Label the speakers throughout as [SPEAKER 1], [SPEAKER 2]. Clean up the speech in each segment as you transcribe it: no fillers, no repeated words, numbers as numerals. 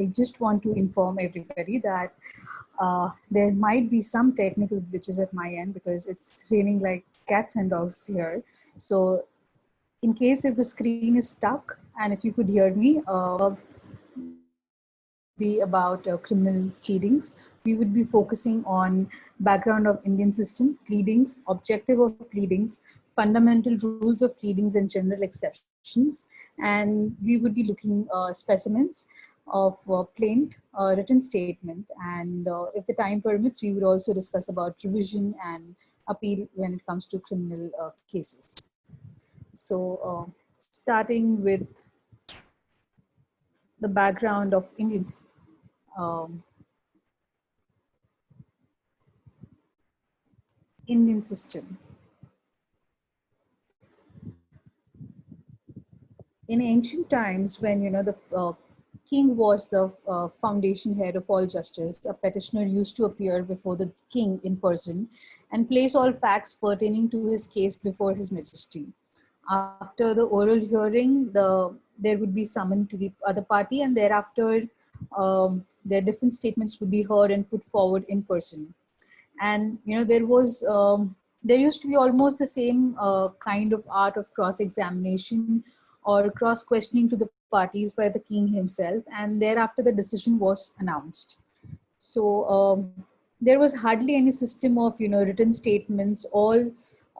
[SPEAKER 1] I just want to inform everybody that there might be some technical glitches at my end because it's raining like cats and dogs here. So, in case if the screen is stuck and if you could hear me, be about criminal pleadings. We would be focusing on background of Indian system, pleadings, objective of pleadings, fundamental rules of pleadings and general exceptions. And we would be looking specimens of plaint, written statement, and if the time permits, we would also discuss about revision and appeal when it comes to criminal cases. So, starting with the background of um, Indian system. In ancient times, when the king was the foundation head of all justice, a petitioner used to appear before the king in person and place all facts pertaining to his case before his majesty. After the oral hearing, there would be summoned to the other party, and thereafter their different statements would be heard and put forward in person. And there used to be almost the same kind of art of cross examination or cross questioning to the parties by the king himself, and thereafter the decision was announced. So there was hardly any system of written statements. All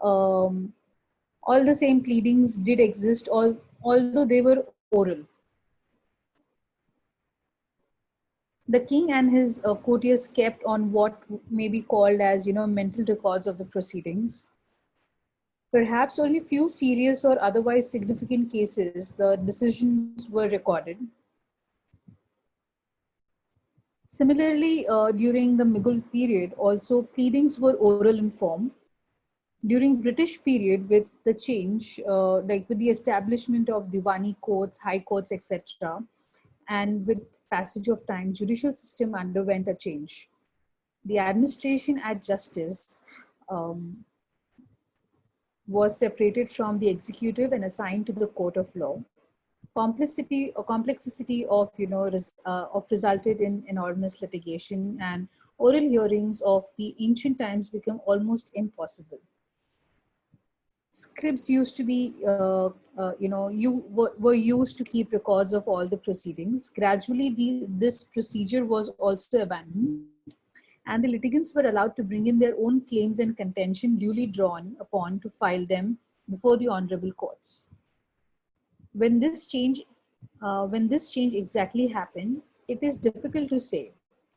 [SPEAKER 1] the same pleadings did exist, although they were oral. The king and his courtiers kept on what may be called as mental records of the proceedings. Perhaps only few serious or otherwise significant cases the decisions were recorded. Similarly, during the Mughal period, also pleadings were oral in form. During British period, with the change, like with the establishment of Diwani courts, high courts, etc., and with passage of time, judicial system underwent a change. The administration at justice um, was separated from the executive and assigned to the court of law. Complexity of of resulted in enormous litigation, and oral hearings of the ancient times become almost impossible. Scripts used to be were used to keep records of all the proceedings. Gradually this procedure was also abandoned, and the litigants were allowed to bring in their own claims and contention duly drawn upon to file them before the honorable courts. When this change when this change exactly happened, it is difficult to say.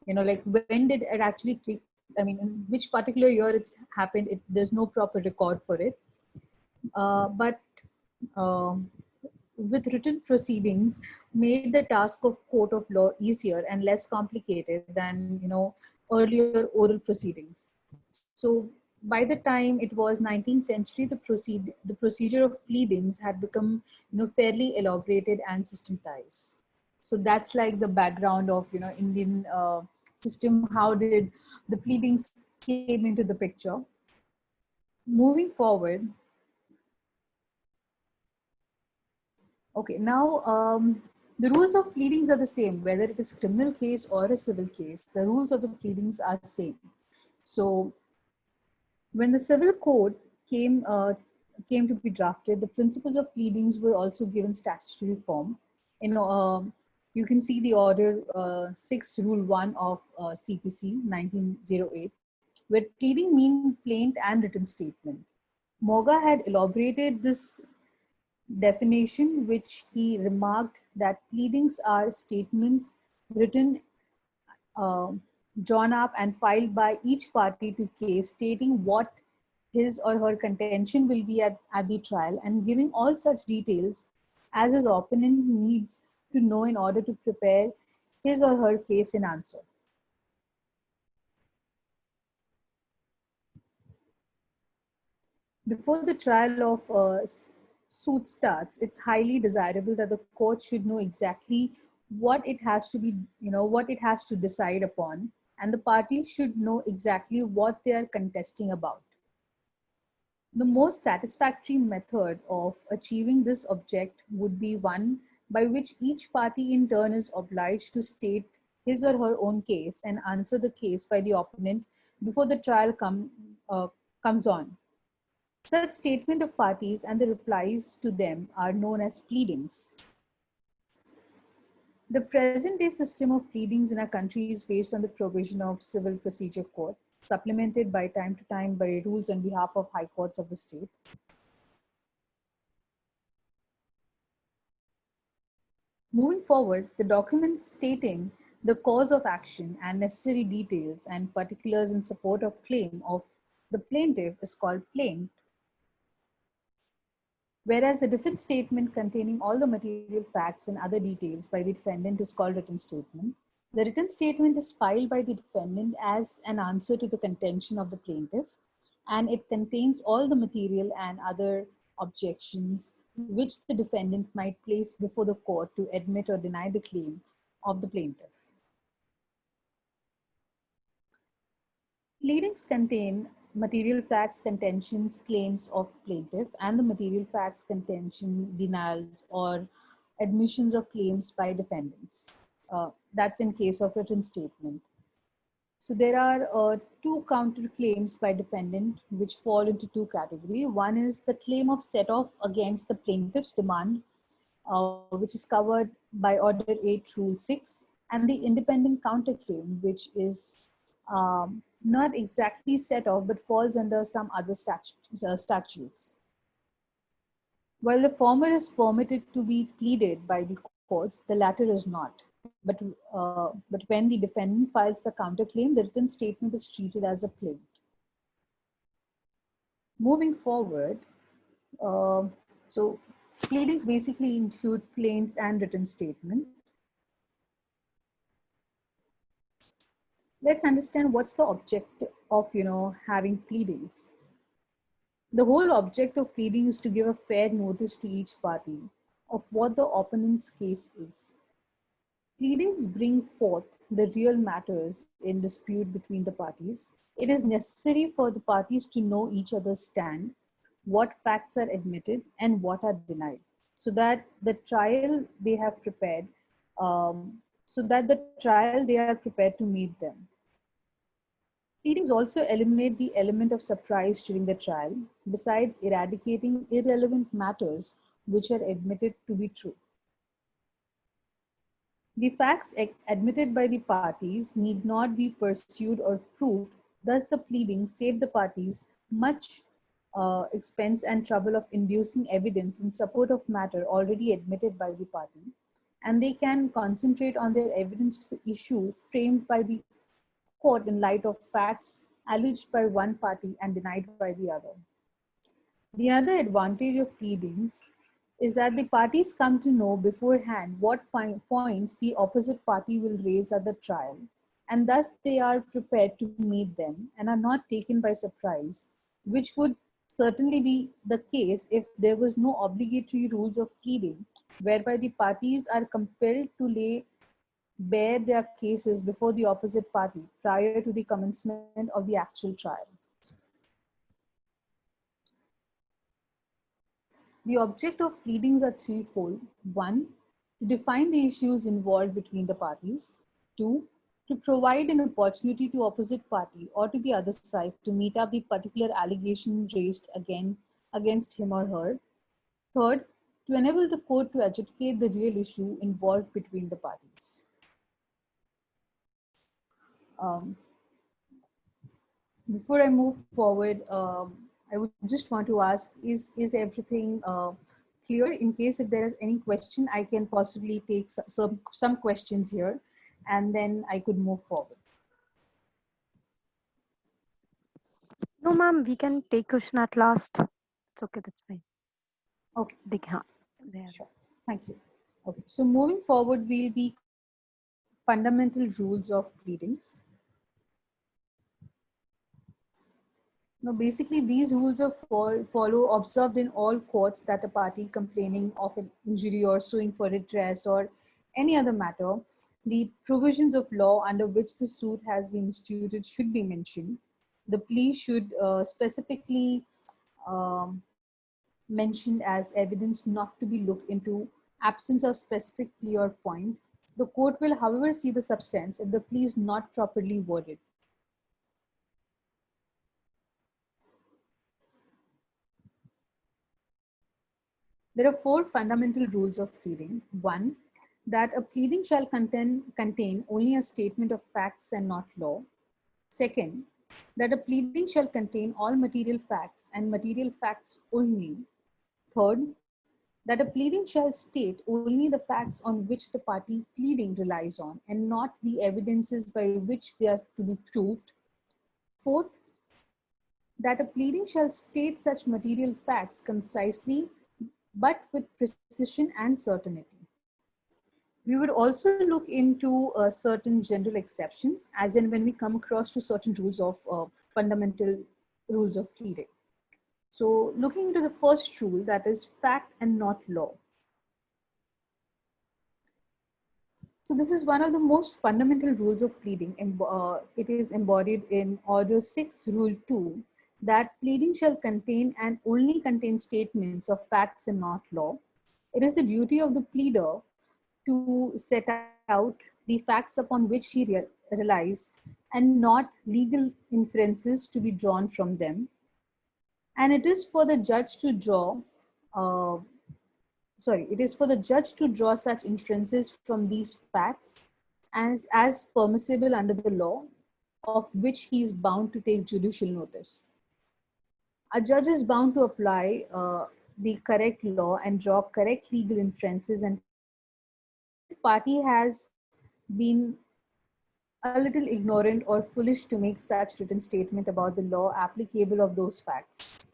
[SPEAKER 1] Like when did it actually I mean, in which particular year it happened, there's no proper record for it. But with written proceedings made the task of court of law easier and less complicated than earlier oral proceedings. So by the time it was 19th century, the procedure of pleadings had become fairly elaborated and systematized. So that's like the background of Indian system. How did the pleadings came into the picture? Moving forward, okay, now the rules of pleadings are the same, whether it is criminal case or a civil case. The rules of the pleadings are same. So when the civil code came came to be drafted, the principles of pleadings were also given statutory form. You can see the Order 6, Rule 1 of CPC 1908, where pleading mean plaint and written statement. Moga had elaborated this definition, which he remarked that pleadings are statements written, uh, drawn up, and filed by each party to case, stating what his or her contention will be at the trial, and giving all such details as his opponent needs to know in order to prepare his or her case in answer. Before the trial of suit starts, it's highly desirable that the court should know exactly what it has to be, what it has to decide upon, and the parties should know exactly what they are contesting about. The most satisfactory method of achieving this object would be one by which each party in turn is obliged to state his or her own case and answer the case by the opponent before the trial comes on. Such statement of parties and the replies to them are known as pleadings. The present day system of pleadings in our country is based on the provision of Civil Procedure Code, supplemented by time to time by rules on behalf of high courts of the state. Moving forward, the document stating the cause of action and necessary details and particulars in support of claim of the plaintiff is called plaint, whereas the defense statement containing all the material facts and other details by the defendant is called written statement. The written statement is filed by the defendant as an answer to the contention of the plaintiff, and it contains all the material and other objections which the defendant might place before the court to admit or deny the claim of the plaintiff. Pleadings contain material facts, contentions, claims of plaintiff, and the material facts, contention, denials, or admissions of claims by defendants. That's in case of written statement. So there are two counterclaims by defendant which fall into two categories. One is the claim of set-off against the plaintiff's demand, which is covered by Order 8, Rule 6, and the independent counterclaim, which is not exactly set off but falls under some other statutes. While the former is permitted to be pleaded by the courts, the latter is not. But when the defendant files the counterclaim, the written statement is treated as a plaint. Moving forward, so pleadings basically include plaints and written statement. Let's understand what's the object of having pleadings. The whole object of pleading is to give a fair notice to each party of what the opponent's case is. Pleadings bring forth the real matters in dispute between the parties. It is necessary for the parties to know each other's stand, what facts are admitted and what are denied, so that the trial they have prepared, they are prepared to meet them. Pleadings also eliminate the element of surprise during the trial, besides eradicating irrelevant matters which are admitted to be true. The facts admitted by the parties need not be pursued or proved, thus the pleadings save the parties much expense and trouble of inducing evidence in support of matter already admitted by the party, and they can concentrate on their evidence to the issue framed by the court in light of facts alleged by one party and denied by the other. The other advantage of pleadings is that the parties come to know beforehand what points the opposite party will raise at the trial, and thus they are prepared to meet them and are not taken by surprise, which would certainly be the case if there was no obligatory rules of pleading, whereby the parties are compelled to lay bare their cases before the opposite party prior to the commencement of the actual trial. The object of pleadings are threefold. One, to define the issues involved between the parties. Two, to provide an opportunity to opposite party or to the other side to meet up the particular allegation raised against him or her. Third, to enable the court to adjudicate the real issue involved between the parties. Before I move forward, I would just want to ask, is everything clear? In case if there is any question, I can possibly take some questions here, and then I could move forward.
[SPEAKER 2] No, ma'am, we can take question at last. It's okay, that's fine.
[SPEAKER 1] Okay.
[SPEAKER 2] Sure.
[SPEAKER 1] Thank you. Okay, so moving forward, we'll be fundamental rules of pleadings. Now, basically, these rules are follow observed in all courts that a party complaining of an injury or suing for redress or any other matter, the provisions of law under which the suit has been instituted should be mentioned. The plea should specifically mentioned as evidence not to be looked into absence of specific plea or point. The court will, however, see the substance if the plea is not properly worded. There are four fundamental rules of pleading. One, that a pleading shall contain only a statement of facts and not law. Second, that a pleading shall contain all material facts and material facts only. Third, that a pleading shall state only the facts on which the party pleading relies on and not the evidences by which they are to be proved. Fourth, that a pleading shall state such material facts concisely but with precision and certainty. We would also look into certain general exceptions, as in when we come across to certain rules of fundamental rules of pleading. So looking into the first rule, that is fact and not law. So this is one of the most fundamental rules of pleading. It is embodied in Order 6, Rule 2, that pleading shall contain and only contain statements of facts and not law. It is the duty of the pleader to set out the facts upon which he relies and not legal inferences to be drawn from them. And it is for the judge to draw such inferences from these facts as permissible under the law, of which he is bound to take judicial notice. A judge is bound to apply the correct law and draw correct legal inferences, and party has been a little ignorant or foolish to make such written statement about the law applicable of those facts.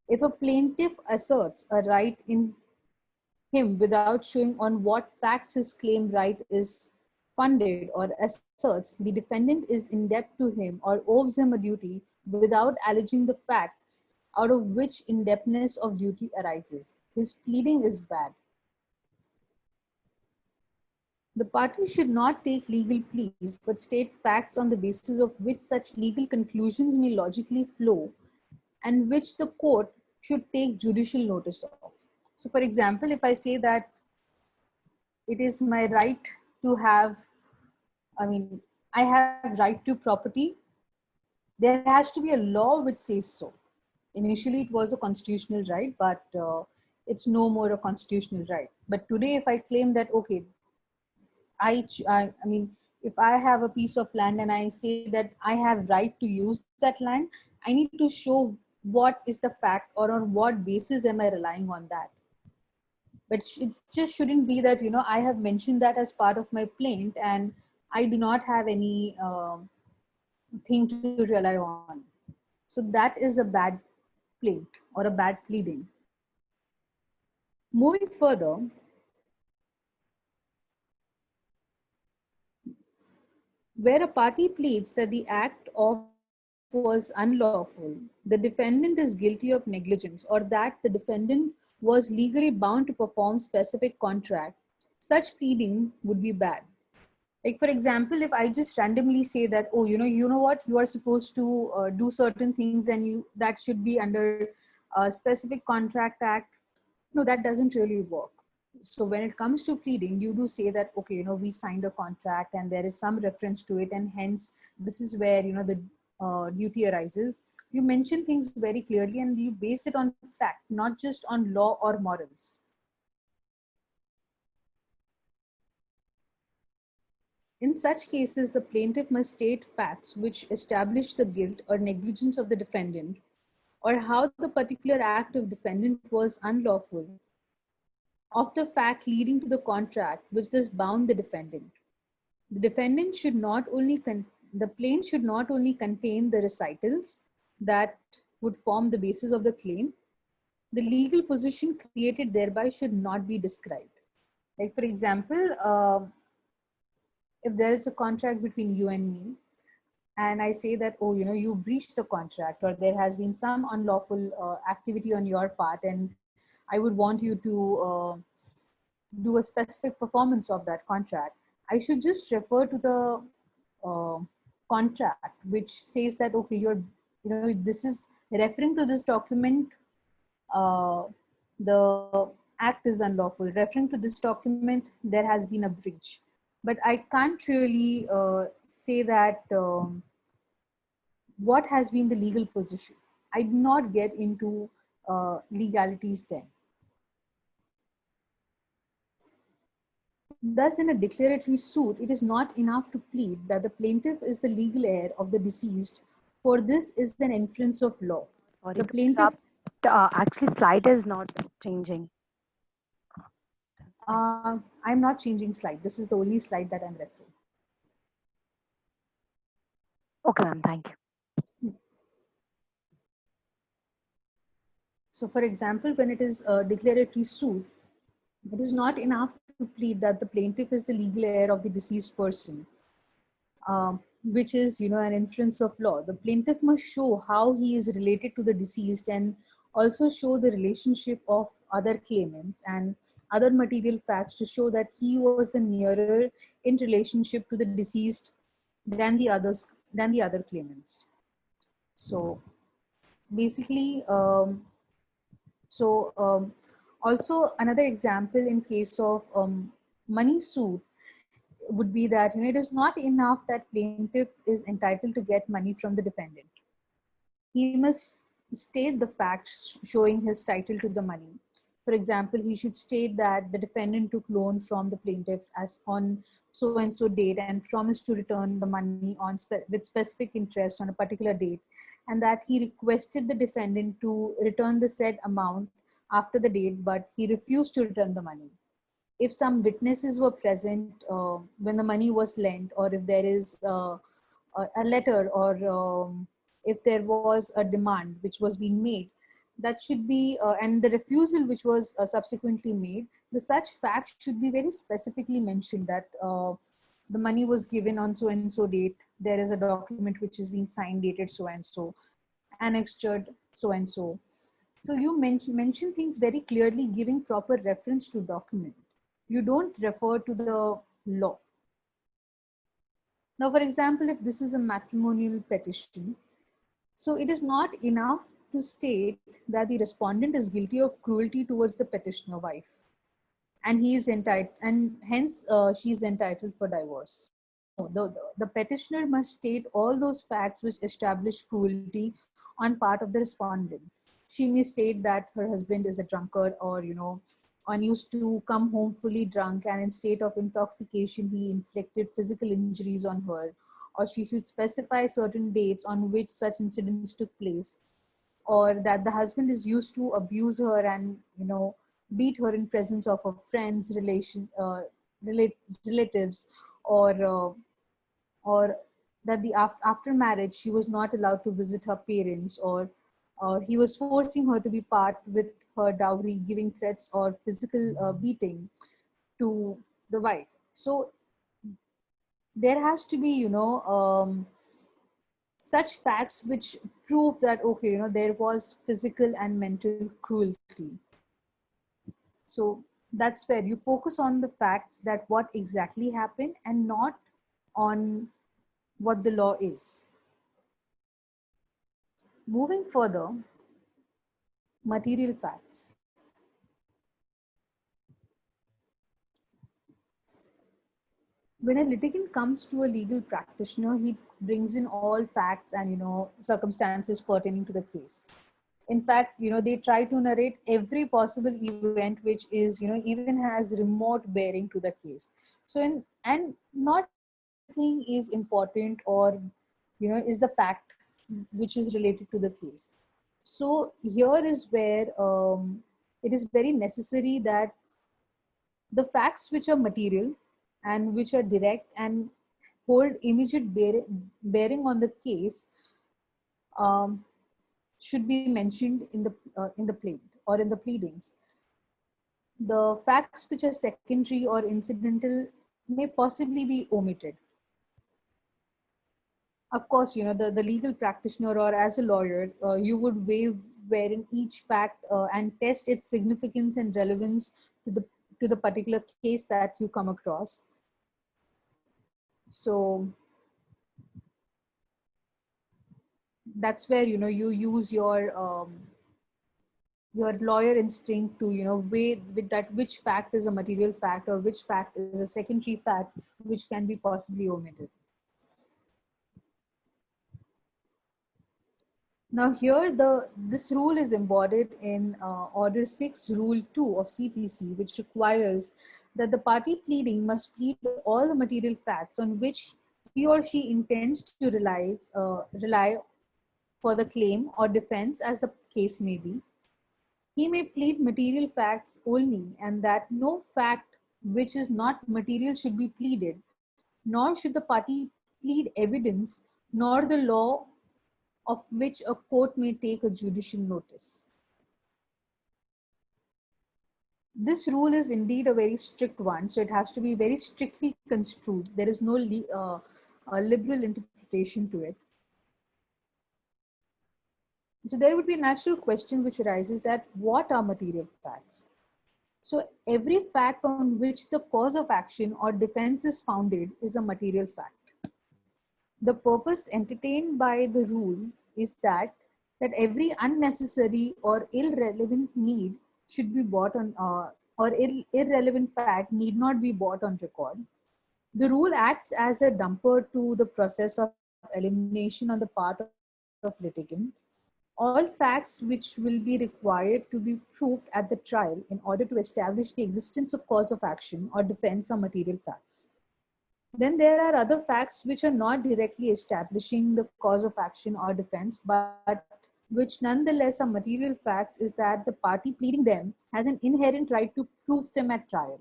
[SPEAKER 1] If a plaintiff asserts a right in him without showing on what facts his claim right is funded, or asserts the defendant is in debt to him or owes him a duty without alleging the facts out of which indebtedness of duty arises, his pleading is bad. The party should not take legal pleas, but state facts on the basis of which such legal conclusions may logically flow and which the court should take judicial notice of. So for example, if I say that it is my right to have, I have right to property, there has to be a law which says so. Initially, it was a constitutional right, but it's no more a constitutional right. But today, if I claim that, okay, if I have a piece of land and I say that I have right to use that land, I need to show what is the fact or on what basis am I relying on that. But it just shouldn't be that, I have mentioned that as part of my plaint and I do not have any thing to rely on. So that is a bad plaint or a bad pleading. Moving further, where a party pleads that the act of was unlawful, the defendant is guilty of negligence, or that the defendant was legally bound to perform specific contract, such pleading would be bad. Like for example, if I just randomly say that, oh, you know what, you are supposed to do certain things and that should be under a specific contract act. No, that doesn't really work. So when it comes to pleading, you do say that, okay, we signed a contract and there is some reference to it, and hence this is where, the duty arises. You mention things very clearly and you base it on fact, not just on law or morals. In such cases, the plaintiff must state facts which establish the guilt or negligence of the defendant, or how the particular act of defendant was unlawful, of the fact leading to the contract which thus bound the defendant. The defendant should not only the plaint should not only contain the recitals that would form the basis of the claim, the legal position created thereby should not be described. Like for example, if there is a contract between you and me, and I say that, oh, you breached the contract, or there has been some unlawful activity on your part, and I would want you to do a specific performance of that contract, I should just refer to the contract, which says that, okay, this is referring to this document, the act is unlawful. Referring to this document, there has been a breach. But I can't really say that what has been the legal position. I did not get into legalities then. Thus, in a declaratory suit, it is not enough to plead that the plaintiff is the legal heir of the deceased, for this is an inference of law.
[SPEAKER 2] Sorry
[SPEAKER 1] The
[SPEAKER 2] to
[SPEAKER 1] plaintiff,
[SPEAKER 2] interrupt. Actually, slide is not changing.
[SPEAKER 1] I'm not changing slide. This is the only slide that I'm referring.
[SPEAKER 2] Okay, ma'am. Thank you.
[SPEAKER 1] So, for example, when it is a declaratory suit, it is not enough to plead that the plaintiff is the legal heir of the deceased person, which is, an inference of law. The plaintiff must show how he is related to the deceased and also show the relationship of other claimants and other material facts to show that he was the nearer in relationship to the deceased than the other claimants. So basically, also another example in case of money suit would be that it is not enough that plaintiff is entitled to get money from the defendant. He must state the facts showing his title to the money. For example, he should state that the defendant took loan from the plaintiff as on so and so date and promised to return the money on with specific interest on a particular date, and that he requested the defendant to return the said amount after the date, but he refused to return the money. If some witnesses were present when the money was lent, or if there is a letter, or if there was a demand which was being made, that should be, and the refusal which was subsequently made, the such facts should be very specifically mentioned that the money was given on so and so date. There is a document which is being signed dated so and so, annexed so and so. So you mention things very clearly, giving proper reference to document. You don't refer to the law. Now, for example, if this is a matrimonial petition, so it is not enough to state that the respondent is guilty of cruelty towards the petitioner wife, and he is entitled, and hence she is entitled for divorce. No, the petitioner must state all those facts which establish cruelty on part of the respondent. She may state that her husband is a drunkard, or used to come home fully drunk and in state of intoxication he inflicted physical injuries on her, or she should specify certain dates on which such incidents took place, or that the husband is used to abuse her and beat her in presence of her friends, relatives, or or that the after marriage she was not allowed to visit her parents, or he was forcing her to be part with her dowry, giving threats or physical beating to the wife. So there has to be such facts which prove that okay, there was physical and mental cruelty. So that's where you focus on the facts, that what exactly happened, and not on what the law is. Moving further, material facts. When a litigant comes to a legal practitioner, he brings in all facts and circumstances pertaining to the case. In fact, they try to narrate every possible event which is even has remote bearing to the case. So and not everything is important, or is the fact which is related to the case. So here is where it is very necessary that the facts which are material and which are direct and hold immediate bearing on the case um, should be mentioned in the plaint or in the pleadings. The facts which are secondary or incidental may possibly be omitted. Of course, the legal practitioner or as a lawyer, you would weigh wherein each fact and test its significance and relevance to the particular case that you come across. So that's where you use your your lawyer instinct to, weigh with that which fact is a material fact or which fact is a secondary fact which can be possibly omitted. Now here this rule is embodied in Order 6, Rule 2 of CPC, which requires that the party pleading must plead all the material facts on which he or she intends to rely for the claim or defense as the case may be. He may plead material facts only, and that no fact which is not material should be pleaded, nor should the party plead evidence, nor the law of which a court may take a judicial notice. This rule is indeed a very strict one, so it has to be very strictly construed. There is no liberal interpretation to it. So there would be a natural question which arises that what are material facts? So every fact on which the cause of action or defense is founded is a material fact. The purpose entertained by the rule is that every unnecessary or irrelevant need should be brought on or irrelevant fact need not be brought on record. The rule acts as a damper to the process of elimination on the part of litigant. All facts which will be required to be proved at the trial in order to establish the existence of cause of action or defense are material facts. Then there are other facts which are not directly establishing the cause of action or defense, but which nonetheless are material facts, is that the party pleading them has an inherent right to prove them at trial.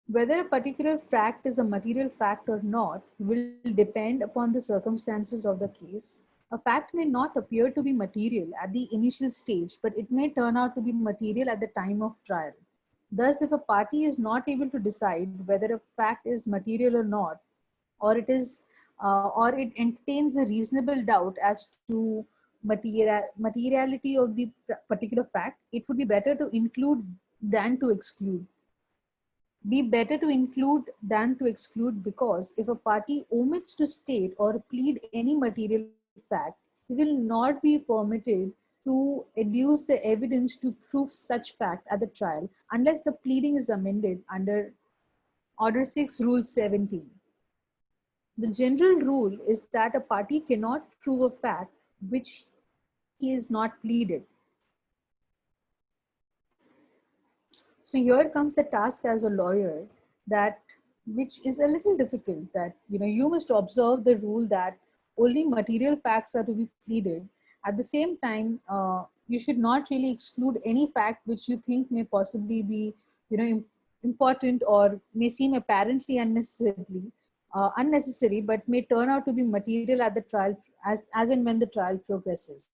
[SPEAKER 1] Whether a particular fact is a material fact or not will depend upon the circumstances of the case. A fact may not appear to be material at the initial stage, but it may turn out to be material at the time of trial. Thus, if a party is not able to decide whether a fact is material or not, or or it entertains a reasonable doubt as to materiality of the particular fact, it would be better to include than to exclude. Be better to include than to exclude, because if a party omits to state or plead any material fact, he will not be permitted to adduce the evidence to prove such fact at the trial unless the pleading is amended under Order 6, Rule 17. The general rule is that a party cannot prove a fact which he is not pleaded. So here comes the task as a lawyer, that which is a little difficult, that you must observe the rule that only material facts are to be pleaded. At the same time, you should not really exclude any fact which you think may possibly be important or may seem apparently unnecessary, but may turn out to be material at the trial as and when the trial progresses.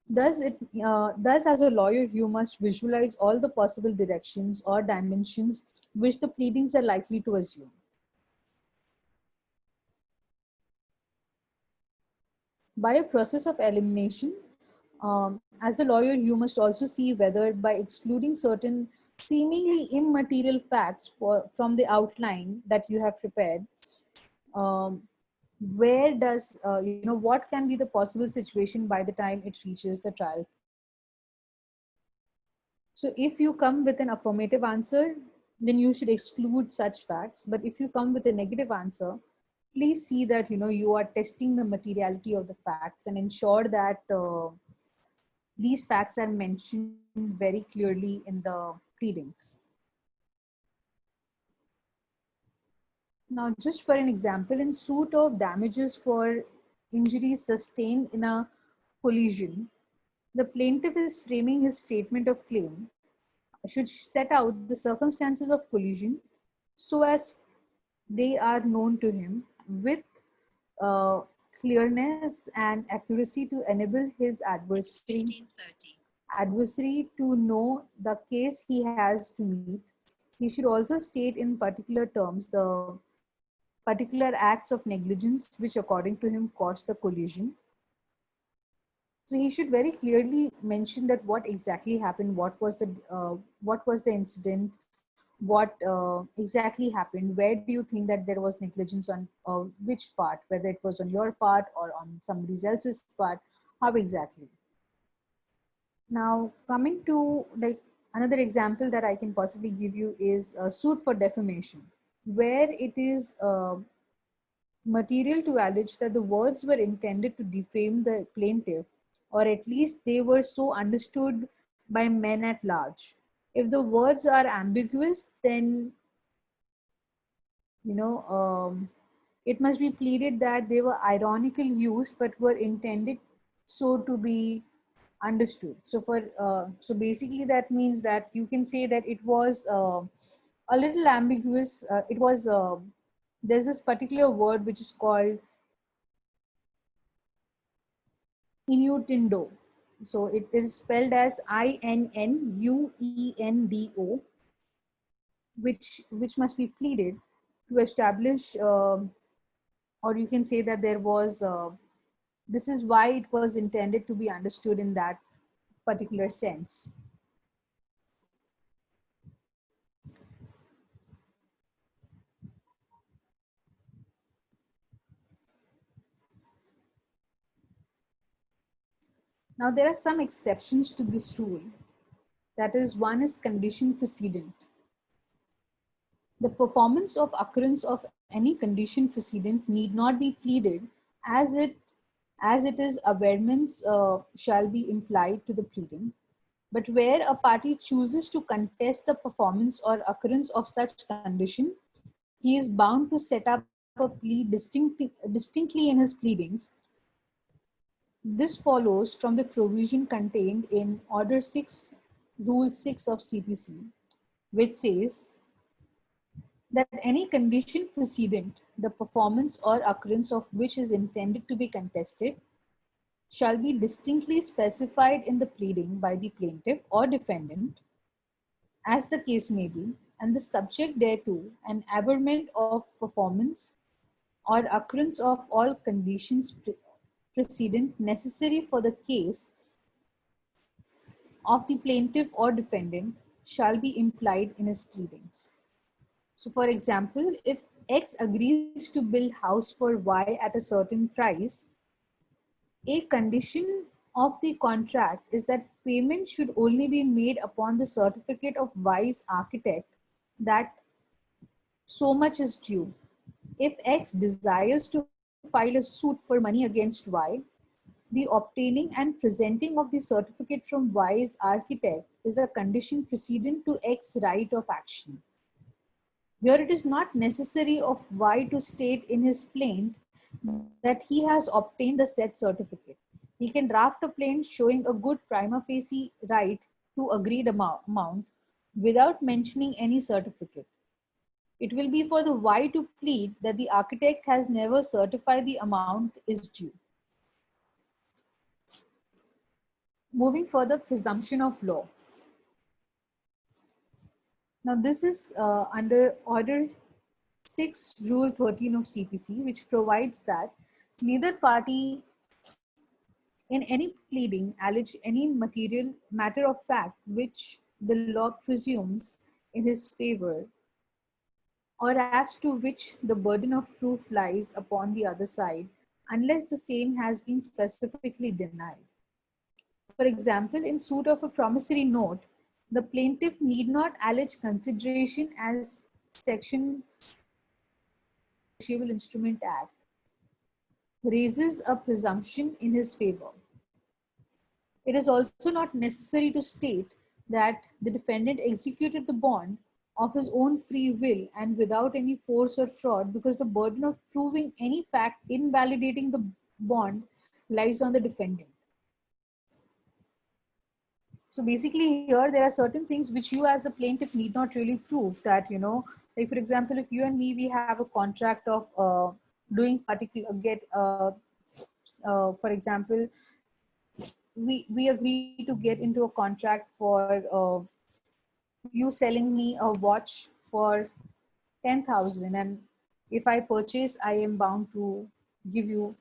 [SPEAKER 1] Thus, as a lawyer, you must visualize all the possible directions or dimensions which the pleadings are likely to assume. By a process of elimination, as a lawyer, you must also see whether by excluding certain seemingly immaterial facts from the outline that you have prepared, where does what can be the possible situation by the time it reaches the trial. So if you come with an affirmative answer, then you should exclude such facts. But if you come with a negative answer, please see that you are testing the materiality of the facts and ensure that these facts are mentioned very clearly in the pleadings. Now, just for an example, in suit of damages for injuries sustained in a collision, the plaintiff is framing his statement of claim should set out the circumstances of collision so as they are known to him with uh, clearness and accuracy to enable his adversary to know the case he has to meet. He should also state in particular terms the particular acts of negligence which according to him caused the collision. So he should very clearly mention that what exactly happened, what was the incident, what exactly happened, where do you think that there was negligence on which part, whether it was on your part or on somebody else's part, How exactly? Now, coming to like another example that I can possibly give you is a suit for defamation, where it is material to allege that the words were intended to defame the plaintiff, or at least they were so understood by men at large. If the words are ambiguous, then you know it must be pleaded that they were ironically used but were intended so to be understood. So basically that means that you can say that it was a little ambiguous. It was there's this particular word which is called innuendo. So it is spelled as INNUENDO, which must be pleaded to establish, or you can say that there was. This is why it was intended to be understood in that particular sense. Now, there are some exceptions to this rule. That is, one is condition precedent. The performance of occurrence of any condition precedent need not be pleaded as it is averments shall be implied to the pleading. But where a party chooses to contest the performance or occurrence of such condition, he is bound to set up a plea distinctly in his pleadings. This follows from the provision contained in Order 6, Rule 6 of CPC, which says that any condition precedent, the performance or occurrence of which is intended to be contested, shall be distinctly specified in the pleading by the plaintiff or defendant, as the case may be, and the subject thereto, an averment of performance or occurrence of all conditions precedent necessary for the case of the plaintiff or defendant shall be implied in his pleadings. So for example, if X agrees to build house for Y at a certain price, a condition of the contract is that payment should only be made upon the certificate of Y's architect that so much is due. If X desires to file a suit for money against Y, the obtaining and presenting of the certificate from Y's architect is a condition precedent to X's right of action. Here it is not necessary of Y to state in his plaint that he has obtained the said certificate. He can draft a plaint showing a good prima facie right to agreed amount without mentioning any certificate. It will be for the Y to plead that the architect has never certified the amount is due. Moving further, presumption of law. Now this is under Order 6, Rule 13 of CPC, which provides that neither party in any pleading allege any material matter of fact which the law presumes in his favor, or as to which the burden of proof lies upon the other side, unless the same has been specifically denied. For example, in suit of a promissory note, the plaintiff need not allege consideration as Section Negotiable Instrument Act raises a presumption in his favor. It is also not necessary to state that the defendant executed the bond of his own free will and without any force or fraud, because the burden of proving any fact invalidating the bond lies on the defendant. So basically here there are certain things which you as a plaintiff need not really prove that, like for example, if you and me, we have a contract of doing particular, for example, we agree to get into a contract for you selling me a watch for 10,000, and if I purchase, I am bound to give you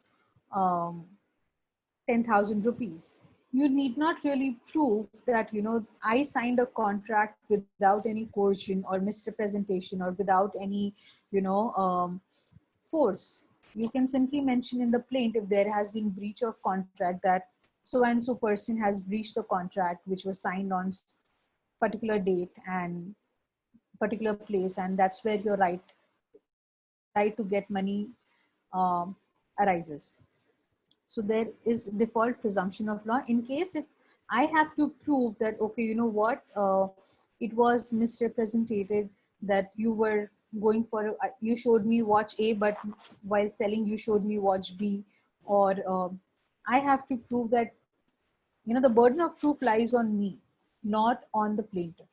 [SPEAKER 1] um, 10,000 rupees. You need not really prove that, I signed a contract without any coercion or misrepresentation or without any, force. You can simply mention in the plaint if there has been breach of contract that so and so person has breached the contract which was signed on particular date and particular place, and that's where your right to get money um, arises. So there is default presumption of law. In case if I have to prove that, okay, you know what, it was misrepresented, that you were going for, you showed me watch A, but while selling you showed me watch B, or I have to prove that, you know, the burden of proof lies on me, not on the plaintiff.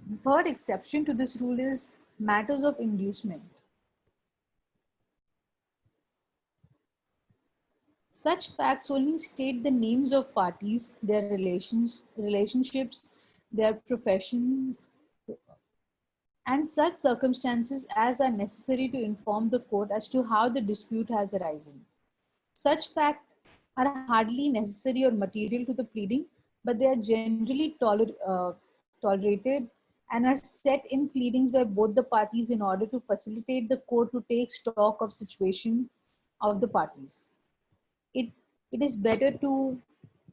[SPEAKER 1] The third exception to this rule is matters of inducement. Such facts only state the names of parties, their relationships, their professions, and such circumstances as are necessary to inform the court as to how the dispute has arisen. Such facts are hardly necessary or material to the pleading, but they are generally tolerated and are set in pleadings by both the parties in order to facilitate the court to take stock of situation of the parties. It it is better to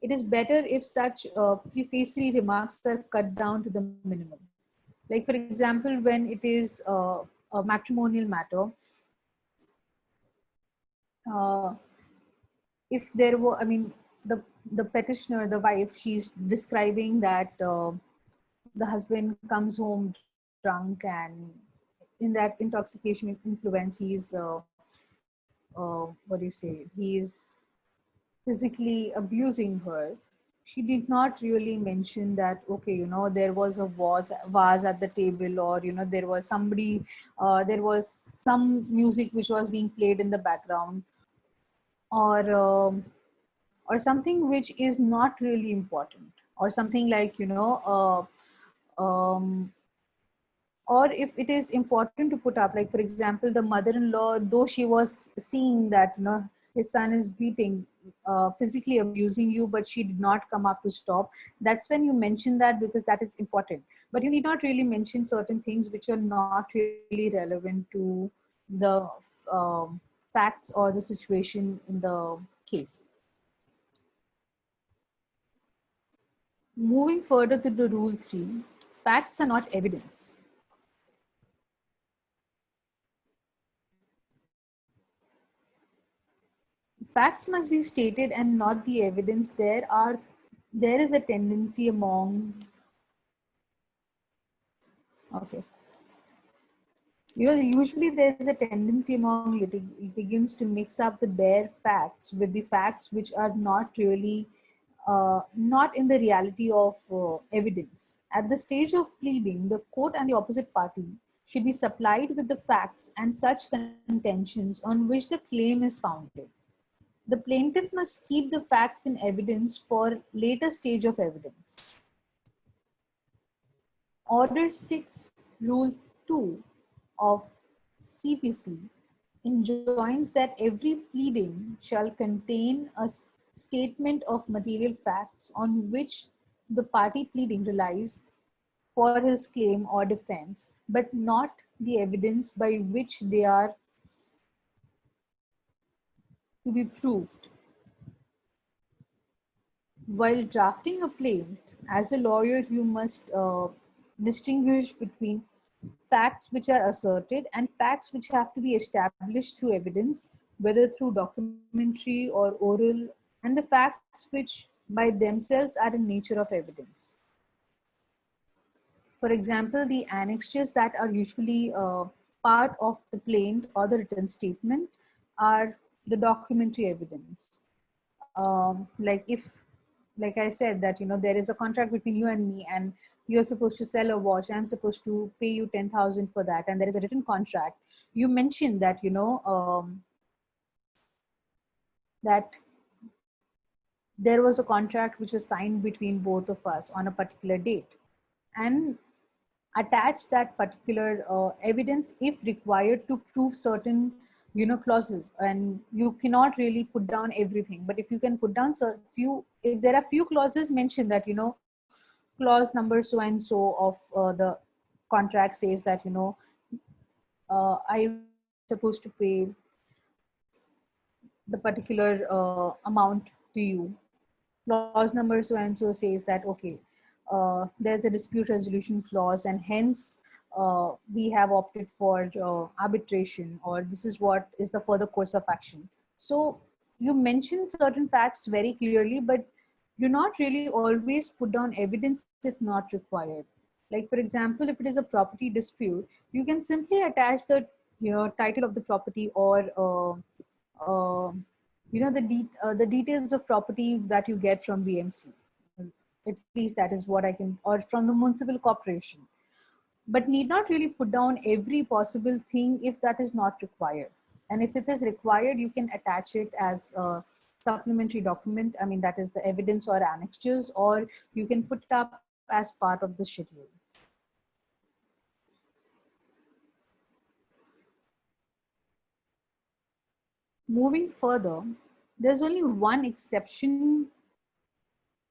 [SPEAKER 1] it is better if such prefatory remarks are cut down to the minimum. Like for example, when it is a matrimonial matter, uh, if there were, I mean, the petitioner, the wife, she's describing that the husband comes home drunk, and in that intoxication influence, he's what do you say? He's physically abusing her. She did not really mention that, okay, you know, there was a vase at the table, or, you know, there was somebody, there was some music which was being played in the background, or or something which is not really important, or something like, you know, or if it is important to put up, like for example, the mother-in-law, though she was seeing that, you know, his son is beating, physically abusing you, but she did not come up to stop. That's when you mention that, because that is important. But you need not really mention certain things which are not really relevant to the facts or the situation in the case. Moving further to the rule 3, facts are not evidence. Facts must be stated and not the evidence. There is a tendency among, okay, you know, usually there is a tendency among litigants to mix up the bare facts with the facts which are not really not in the reality of evidence. At the stage of pleading, the court and the opposite party should be supplied with the facts and such contentions on which the claim is founded. The plaintiff must keep the facts in evidence for later stage of evidence. Order 6, Rule 2 of CPC enjoins that every pleading shall contain a statement of material facts on which the party pleading relies for his claim or defense, but not the evidence by which they are to be proved. While drafting a plaint, as a lawyer, you must distinguish between facts which are asserted and facts which have to be established through evidence, whether through documentary or oral, and the facts which by themselves are in nature of evidence. For example, the annexures that are usually part of the plaint or the written statement are the documentary evidence. Like I said, that, you know, there is a contract between you and me, and you're supposed to sell a watch. I'm supposed to pay you 10,000 for that, and there is a written contract. You mentioned that, you know, that there was a contract which was signed between both of us on a particular date, and attach that particular evidence if required to prove certain, you know, clauses. And you cannot really put down everything, but if you can put down few, if there are few clauses mentioned that, you know, clause number so and so of the contract says that, you know, I supposed to pay the particular amount to you. Clause number so and so says that, okay, there's a dispute resolution clause, and hence we have opted for arbitration, or this is what is the further course of action. So you mention certain facts very clearly, but do not really always put down evidence if not required. Like, for example, if it is a property dispute, you can simply attach the title of the property, or the details of property that you get from BMC. At least that is what I can, or from the municipal corporation. But need not really put down every possible thing if that is not required. And if it is required, you can attach it as a supplementary document. I mean, that is the evidence or annexures, or you can put it up as part of the schedule. Moving further, there's only one exception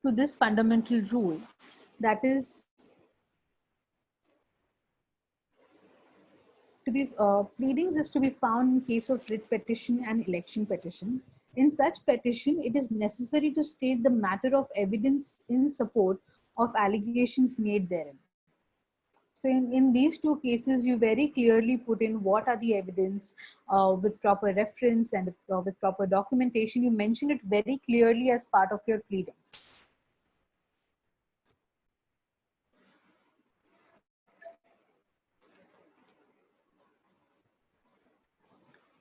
[SPEAKER 1] to this fundamental rule, that is pleadings is to be found in case of writ petition and election petition. In such petition, it is necessary to state the matter of evidence in support of allegations made therein. So in these two cases, you very clearly put in what are the evidence with proper reference and with proper documentation. You mention it very clearly as part of your pleadings.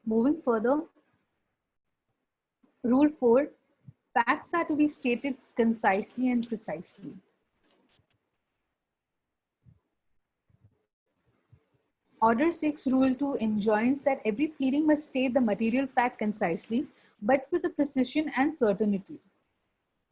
[SPEAKER 1] Moving further, Rule 4, facts are to be stated concisely and precisely. Order 6, Rule 2 enjoins that every pleading must state the material fact concisely, but with a precision and certainty.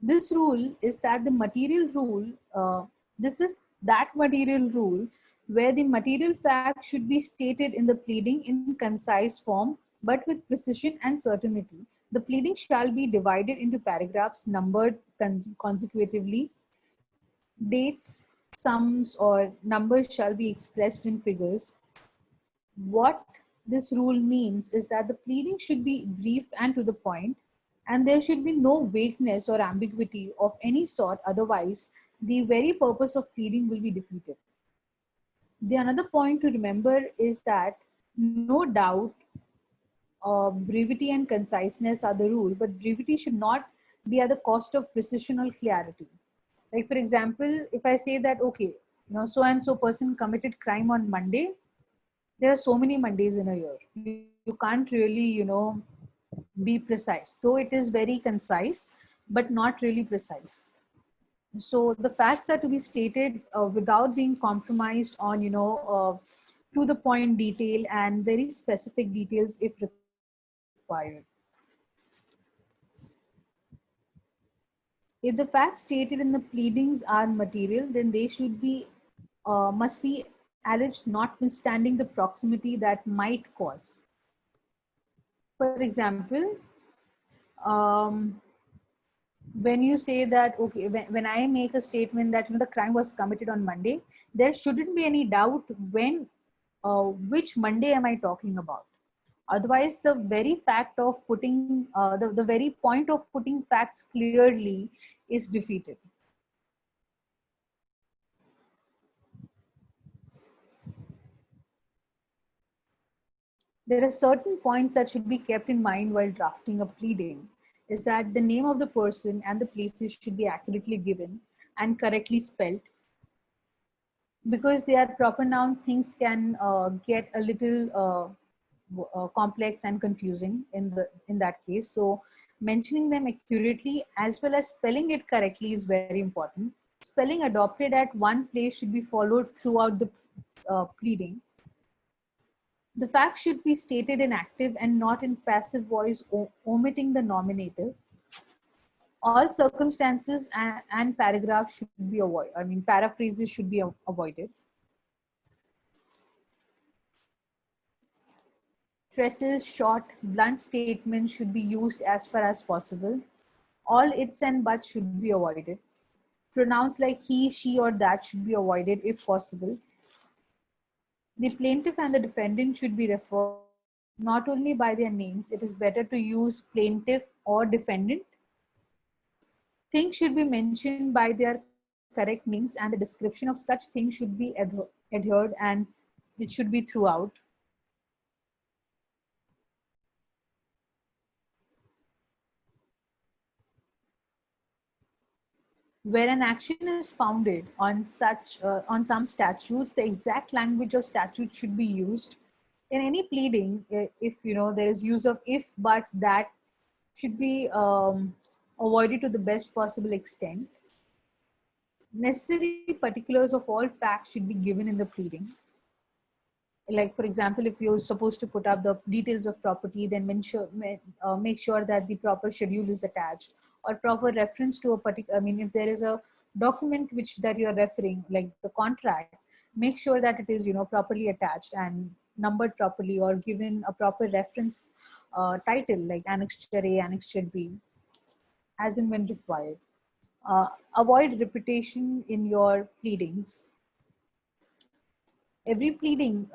[SPEAKER 1] This rule is that the material rule, this is that material rule where the material fact should be stated in the pleading in concise form, but with precision and certainty. The pleading shall be divided into paragraphs numbered consecutively. Dates, sums, or numbers shall be expressed in figures. What this rule means is that the pleading should be brief and to the point, and there should be no vagueness or ambiguity of any sort, otherwise, the very purpose of pleading will be defeated. The another point to remember is that no doubt brevity and conciseness are the rule, but brevity should not be at the cost of precision or clarity. Like, for example, if I say that, okay, so and so person committed crime on Monday, there are so many Mondays in a year. You can't really, be precise. Though it is very concise, but not really precise. So the facts are to be stated without being compromised on, to the point detail and very specific details if required. If the facts stated in the pleadings are material, then they should be must be alleged notwithstanding the proximity that might cause. For example, um, when you say that, okay, when I make a statement that the crime was committed on Monday, there shouldn't be any doubt when, which Monday am I talking about. Otherwise, the very fact of putting, the very point of putting facts clearly is defeated. There are certain points that should be kept in mind while drafting a pleading, is that the name of the person and the places should be accurately given and correctly spelled. Because they are proper noun, things can get a little complex and confusing in that case. So mentioning them accurately as well as spelling it correctly is very important. Spelling adopted at one place should be followed throughout the pleading. The fact should be stated in active and not in passive voice, omitting the nominative. All circumstances and paragraphs should be avoided. I mean, paraphrases should be avoided. Stresses, short, blunt statements should be used as far as possible. All its and buts should be avoided. Pronouns like he, she, or that should be avoided if possible. The plaintiff and the defendant should be referred not only by their names. It is better to use plaintiff or defendant. Things should be mentioned by their correct names, and the description of such things should be adhered, and it should be throughout. Where an action is founded on some statutes, the exact language of statute should be used. In any pleading, if there is use of if, but, that should be avoided to the best possible extent. Necessary particulars of all facts should be given in the pleadings. Like, for example, if you're supposed to put up the details of property, then make sure that the proper schedule is attached, or proper reference to a particular, I mean, if there is a document which that you're referring, like the contract, make sure that it is properly attached and numbered properly, or given a proper reference title like annexure A, annexure B, as and when required. Avoid repetition in your pleadings. Every pleading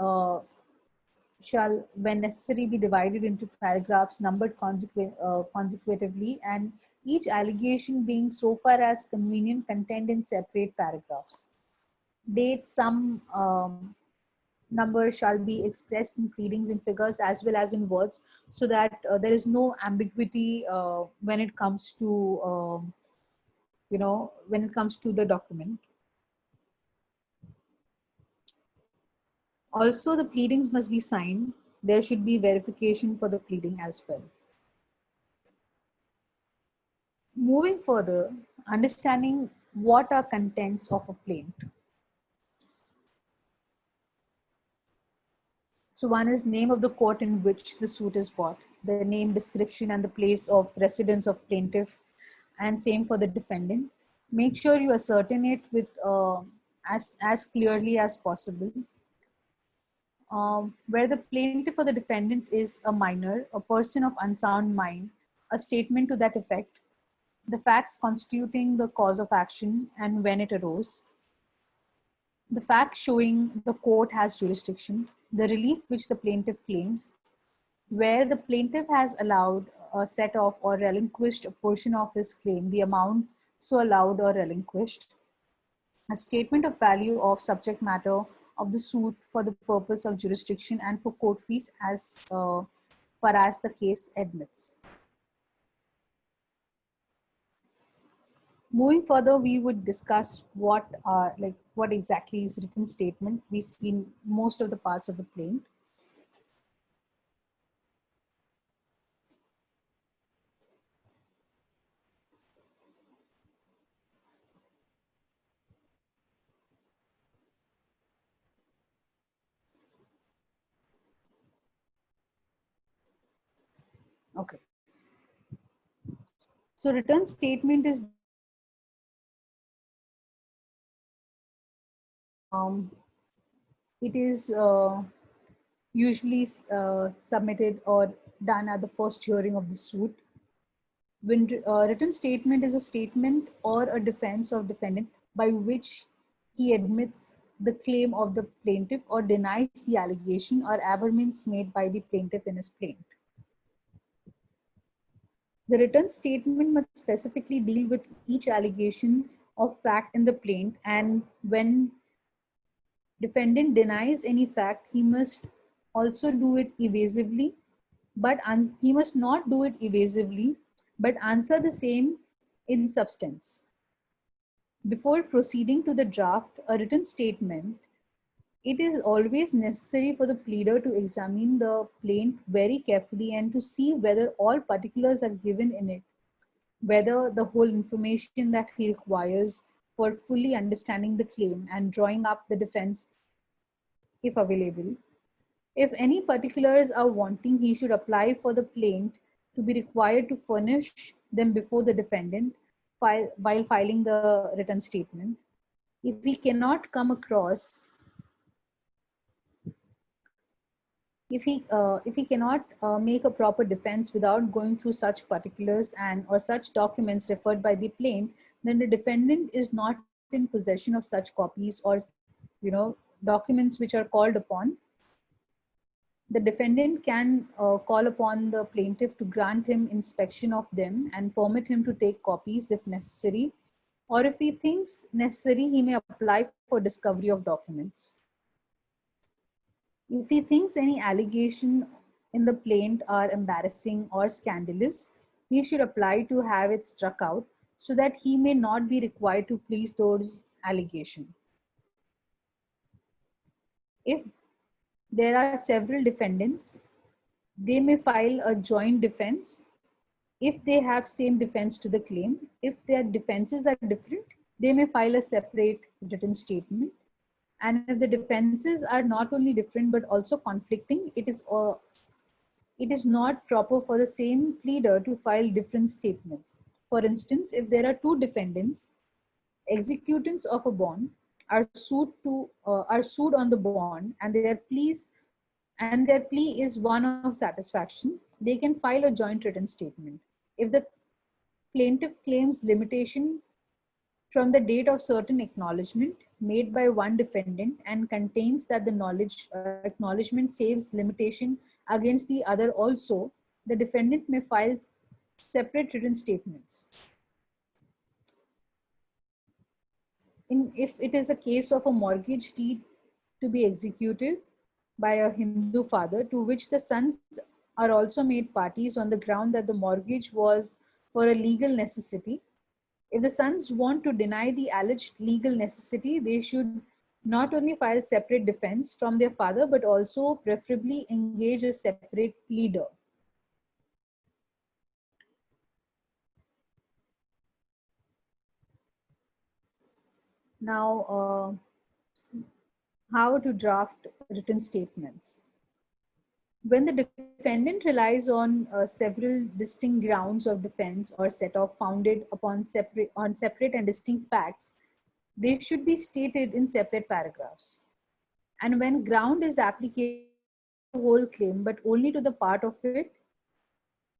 [SPEAKER 1] shall, when necessary, be divided into paragraphs numbered consecutively, and each allegation being, so far as convenient, contained in separate paragraphs. Date, some number shall be expressed in pleadings in figures as well as in words, so that there is no ambiguity when it comes to when it comes to the document. Also, the pleadings must be signed. There should be verification for the pleading as well. Moving further, understanding what are contents of a plaint. So one is name of the court in which the suit is brought, the name, description, and the place of residence of plaintiff, and same for the defendant. Make sure you ascertain it with as clearly as possible. Where the plaintiff or the defendant is a minor, a person of unsound mind, a statement to that effect, the facts constituting the cause of action and when it arose, the fact showing the court has jurisdiction, the relief which the plaintiff claims, where the plaintiff has allowed, set off, or relinquished a portion of his claim, the amount so allowed or relinquished, a statement of value of subject matter of the suit for the purpose of jurisdiction and for court fees as far as the case admits. Moving further, we would discuss what exactly is written statement. We've seen most of the parts of the plaint. Okay. So written statement is it is usually submitted or done at the first hearing of the suit. When written statement is a statement or a defense of defendant by which he admits the claim of the plaintiff or denies the allegation or averments made by the plaintiff in his plaint. The written statement must specifically deal with each allegation of fact in the plaint, and when defendant denies any fact, he must also do it evasively, but he must not do it evasively, but answer the same in substance. Before proceeding to the draft, a written statement, it is always necessary for the pleader to examine the plaint very carefully and to see whether all particulars are given in it, whether the whole information that he requires for fully understanding the claim and drawing up the defense if available. If any particulars are wanting, he should apply for the plaint to be required to furnish them before the defendant while filing the written statement. If he cannot come across, if he cannot make a proper defense without going through such particulars and or such documents referred by the plaint, then the defendant is not in possession of such copies or documents which are called upon. the defendant can call upon the plaintiff to grant him inspection of them and permit him to take copies if necessary, or if he thinks necessary, he may apply for discovery of documents. If he thinks any allegation in the plaint are embarrassing or scandalous, he should apply to have it struck out so that he may not be required to plead those allegations. If there are several defendants, they may file a joint defense if they have same defense to the claim. If their defenses are different, they may file a separate written statement. And if the defenses are not only different but also conflicting, it is not proper for the same pleader to file different statements. For instance, if there are two defendants, executants of a bond are sued on the bond, and their plea is one of satisfaction, they can file a joint written statement. If the plaintiff claims limitation from the date of certain acknowledgement made by one defendant and contains that the acknowledgement saves limitation against the other also, the defendant may file separate written statements. If it is a case of a mortgage deed to be executed by a Hindu father to which the sons are also made parties on the ground that the mortgage was for a legal necessity, if the sons want to deny the alleged legal necessity, they should not only file separate defense from their father, but also preferably engage a separate pleader. Now, how to draft written statements. When the defendant relies on several distinct grounds of defense or set off founded upon separate and distinct facts, they should be stated in separate paragraphs. And when ground is applicable to the whole claim, but only to the part of it,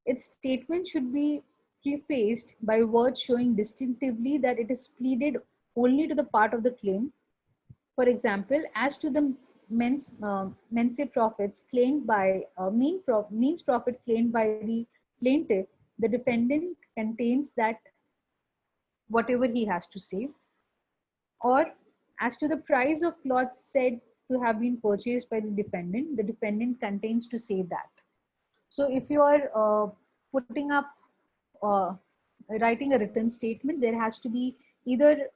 [SPEAKER 1] its statement should be prefaced by words showing distinctively that it is pleaded only to the part of the claim. For example, as to the mense profits claimed by means profit claimed by the plaintiff, the defendant contains that whatever he has to say. Or as to the price of cloth said to have been purchased by the defendant contains to say that. So if you are putting up, uh, writing a written statement, there has to be either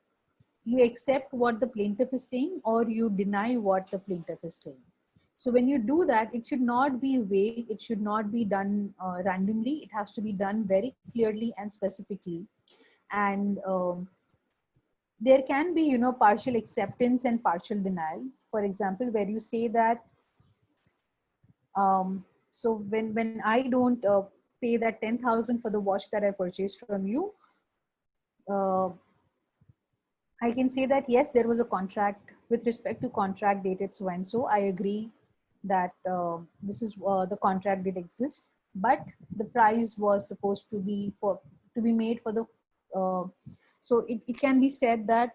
[SPEAKER 1] you accept what the plaintiff is saying or you deny what the plaintiff is saying. So when you do that, it should not be vague, it should not be done randomly, it has to be done very clearly and specifically. And there can be, partial acceptance and partial denial. For example, where you say that, so when I don't pay that 10,000 for the watch that I purchased from you, I can say that yes, there was a contract with respect to contract dated so and so. I agree that this is the contract did exist, but the price was supposed to be made for the. So it can be said that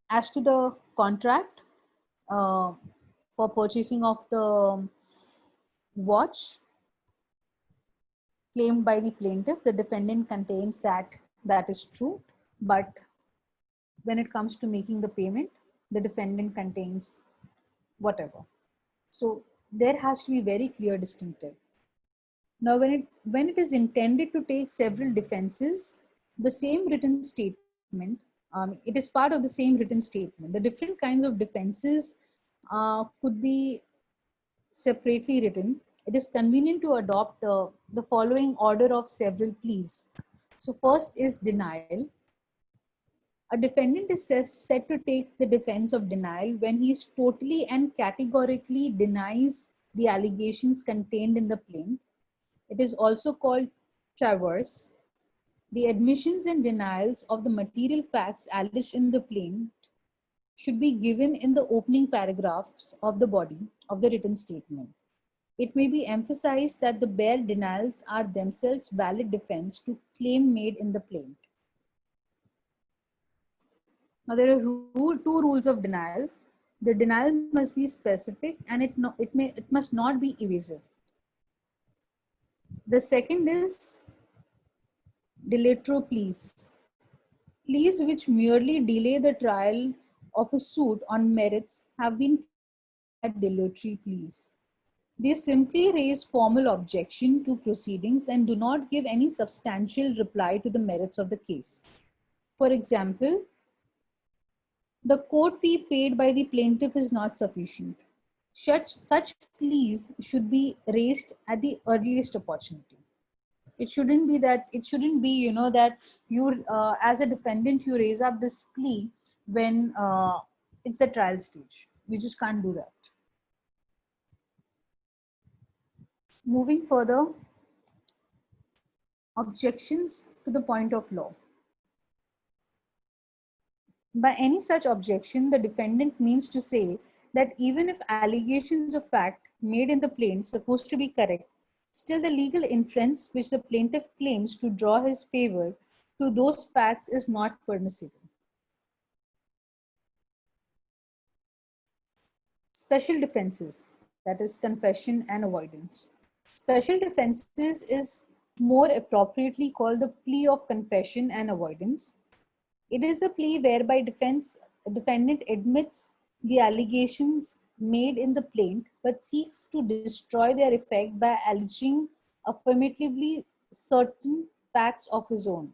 [SPEAKER 1] as to the contract for purchasing of the watch claimed by the plaintiff, the defendant contains that that is true, but when it comes to making the payment, the defendant contains whatever. So there has to be very clear distinctive. Now, when it is intended to take several defenses, the same written statement, it is part of the same written statement. The different kinds of defenses could be separately written. It is convenient to adopt the following order of several pleas. So first is denial. A defendant is said to take the defense of denial when he is totally and categorically denies the allegations contained in the plaint. It is also called traverse. The admissions and denials of the material facts alleged in the plaint should be given in the opening paragraphs of the body of the written statement. It may be emphasized that the bare denials are themselves valid defense to claim made in the plaint. Now, there are two rules of denial. The denial must be specific and it must not be evasive. The second is dilator pleas. Pleas which merely delay the trial of a suit on merits have been classified as dilatory pleas. They simply raise formal objection to proceedings and do not give any substantial reply to the merits of the case. For example, the court fee paid by the plaintiff is not sufficient. Such pleas should be raised at the earliest opportunity. It shouldn't be that, that you, as a defendant, you raise up this plea when it's a trial stage. You just can't do that. Moving further, objections to the point of law. By any such objection, the defendant means to say that even if allegations of fact made in the plaint supposed to be correct, still the legal inference which the plaintiff claims to draw his favor to those facts is not permissible. Special defenses, that is confession and avoidance. Special defenses is more appropriately called the plea of confession and avoidance. It is a plea whereby defendant admits the allegations made in the plaint but seeks to destroy their effect by alleging affirmatively certain facts of his own,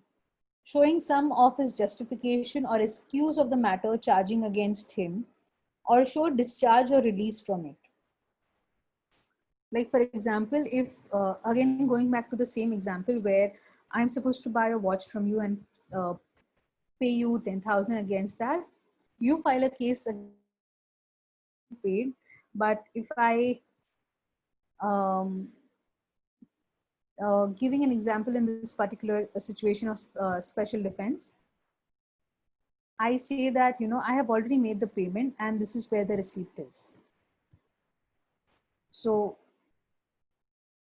[SPEAKER 1] showing some of his justification or excuse of the matter charging against him, or show discharge or release from it. Like for example, if again going back to the same example where I'm supposed to buy a watch from you and pay you 10,000 against that, you file a case paid, but if I giving an example in this particular situation of special defense, I say that I have already made the payment and this is where the receipt is. So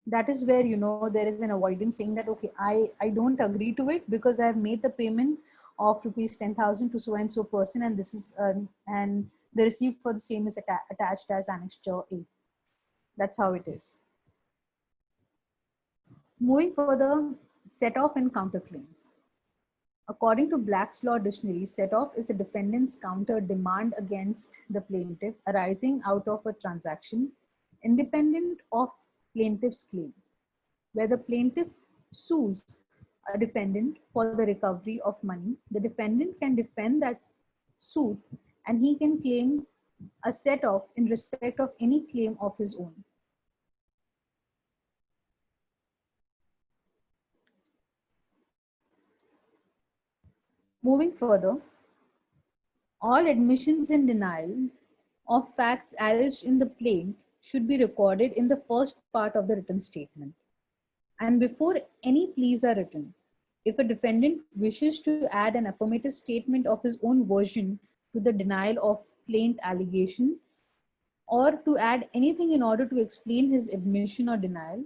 [SPEAKER 1] that is where there is an avoidance, saying that okay, I don't agree to it because I have made the payment of rupees 10,000 to so and so person, and this is and the receipt for the same is attached as annexure A. That's how it is. Moving further, set off and counterclaims. According to Black's Law Dictionary, set off is a defendant's counter demand against the plaintiff arising out of a transaction independent of plaintiff's claim, where the plaintiff sues a defendant for the recovery of money. The defendant can defend that suit and he can claim a set off in respect of any claim of his own. Moving further, all admissions in denial of facts alleged in the plaint should be recorded in the first part of the written statement. And before any pleas are written, if a defendant wishes to add an affirmative statement of his own version to the denial of plaint allegation, or to add anything in order to explain his admission or denial,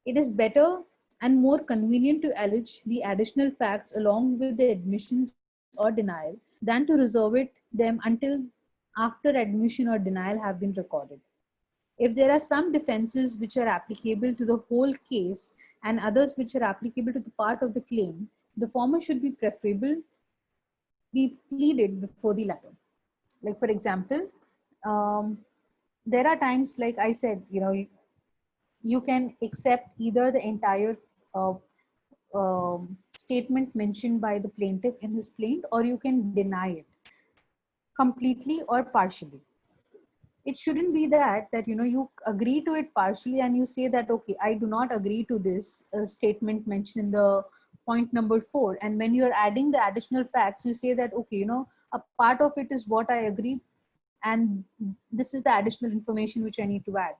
[SPEAKER 1] it is better and more convenient to allege the additional facts along with the admissions or denial than to reserve them until after admission or denial have been recorded. If there are some defenses which are applicable to the whole case and others which are applicable to the part of the claim, the former should be preferable be pleaded before the latter. Like for example, there are times, like I said, you can accept either the entire statement mentioned by the plaintiff in his plaint, or you can deny it completely or partially. It shouldn't be that you agree to it partially and you say that okay, I do not agree to this statement mentioned in the point number 4, and when you're adding the additional facts you say that okay, a part of it is what I agree and this is the additional information which I need to add.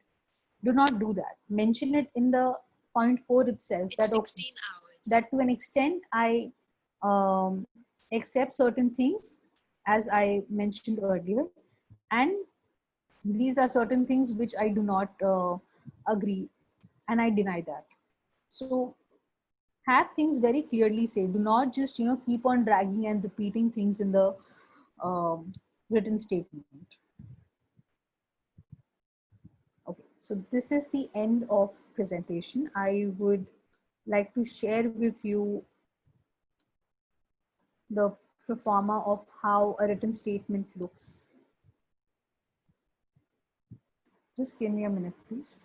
[SPEAKER 1] Do not do that. Mention it in the point 4 itself, that okay, that to an extent I accept certain things as I mentioned earlier, and these are certain things which I do not agree and I deny that. So have things very clearly say. Do not just keep on dragging and repeating things in the written statement. So this is the end of presentation. I would like to share with you the pro forma of how a written statement looks. Just give me a minute, please.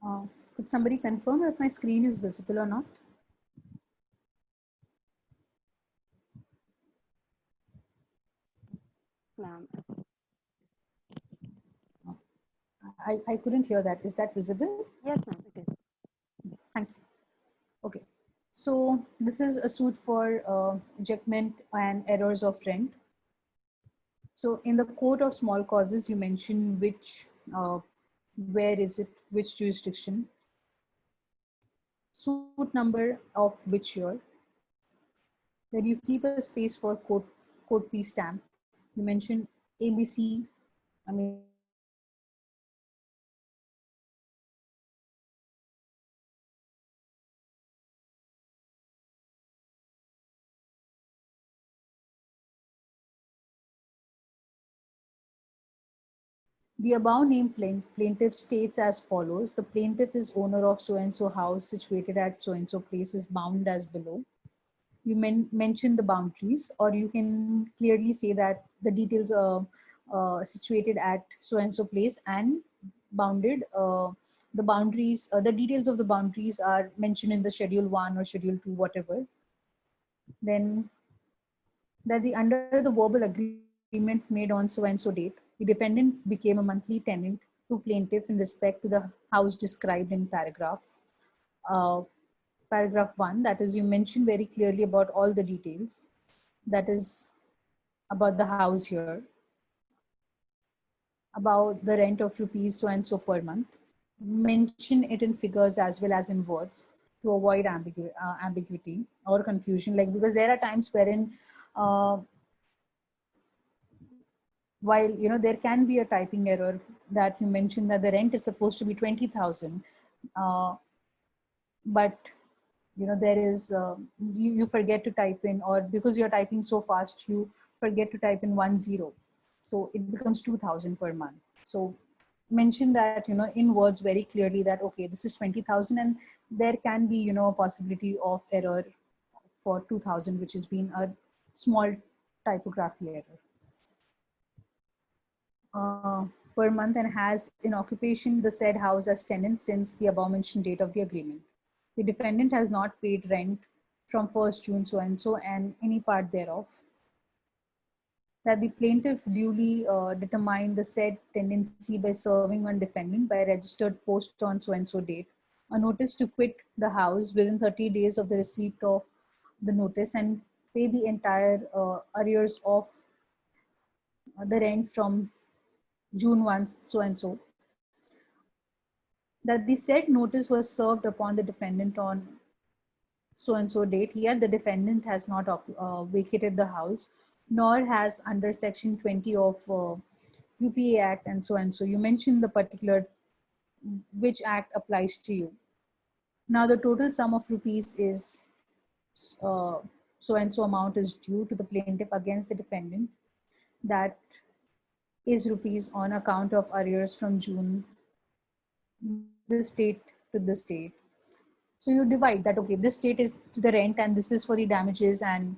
[SPEAKER 1] Uh, could somebody confirm if my screen is visible or not?
[SPEAKER 2] Ma'am,
[SPEAKER 1] I couldn't hear that. Is that visible?
[SPEAKER 2] yes, ma'am, it is.
[SPEAKER 1] Thank you. Okay. So this is a suit for ejectment and errors of rent. So in the court of small causes, you mention which, where is it, which jurisdiction, suit number of which year. Then you keep a space for court fee stamp. You mention ABC. I mean, the above named plaintiff states as follows: the plaintiff is owner of so and so house situated at so and so place is bound as below. You mention the boundaries, or you can clearly say that the details are situated at so and so place and bounded. The boundaries, the details of the boundaries are mentioned in the schedule 1 or schedule 2, whatever. Then that the under the verbal agreement made on so and so date, the defendant became a monthly tenant to plaintiff in respect to the house described in uh, paragraph 1. That is, you mention very clearly about all the details that is about the house here, about the rent of rupees so and so per month. Mention it in figures as well as in words to avoid ambiguity or confusion, like, because there are times wherein uh, while there can be a typing error, that you mentioned that the rent is supposed to be 20,000, uh, but there is you forget to type in, or because you're typing so fast you forget to type in 10, so it becomes 2,000 per month. So mention that in words very clearly that okay, this is 20,000, and there can be a possibility of error for 2,000, which has been a small typography error uh, per month, and has in occupation the said house as tenant since the above mentioned date of the agreement. The defendant has not paid rent from 1st June so and so and any part thereof. That the plaintiff duly determined the said tenancy by serving on defendant by registered post on so and so date a notice to quit the house within 30 days of the receipt of the notice and pay the entire arrears of the rent from June 1 so and so. That the said notice was served upon the defendant on so and so date. Here, the defendant has not vacated the house, nor has under section 20 of UPA Act and so and so. You mentioned the particular which act applies to you. Now, the total sum of rupees is uh, so and so amount is due to the plaintiff against the defendant. That is rupees on account of arrears from June this date to this date. So you divide that, okay, this date is the rent and this is for the damages and